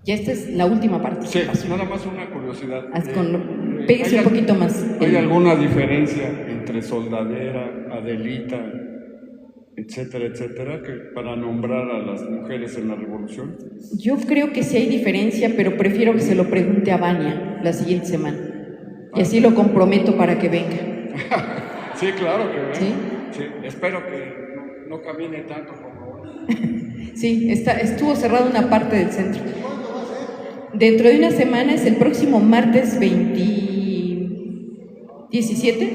Ya esta es la última participación. Sí, nada más una curiosidad. Pégase un poquito más. ¿Hay alguna diferencia entre Soldadera, Adelita, etcétera, etcétera, que para nombrar a las mujeres en la revolución? Yo creo que sí hay diferencia, pero prefiero que se lo pregunte a Vania la siguiente semana. Y así lo comprometo para que venga. Sí, claro que venga. ¿Sí? Sí, espero que no camine tanto como ahora. Sí, estuvo cerrada una parte del centro. Dentro de una semana, es el próximo martes 17.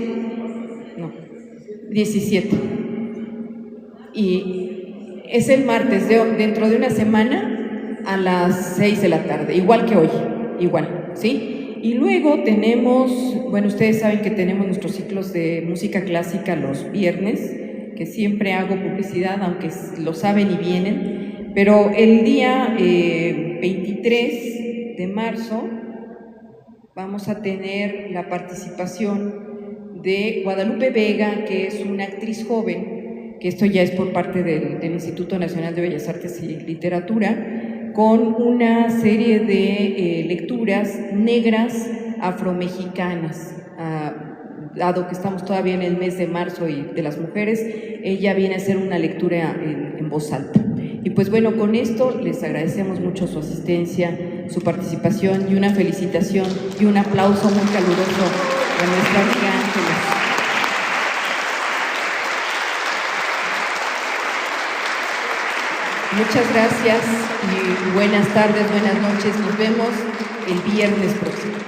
Y es el martes dentro de una semana a las 6 de la tarde, igual que hoy, igual, ¿sí? Y luego tenemos, bueno, ustedes saben que tenemos nuestros ciclos de música clásica los viernes, que siempre hago publicidad, aunque lo saben y vienen, pero el día 23 de marzo vamos a tener la participación de Guadalupe Vega, que es una actriz joven, que esto ya es por parte del Instituto Nacional de Bellas Artes y Literatura, con una serie de lecturas negras afromexicanas. Dado que estamos todavía en el mes de marzo y de las mujeres, ella viene a hacer una lectura en voz alta. Y pues bueno, con esto les agradecemos mucho su asistencia, su participación y una felicitación y un aplauso muy caluroso a nuestra amiga Ángeles. Muchas gracias y buenas tardes, buenas noches. Nos vemos el viernes próximo.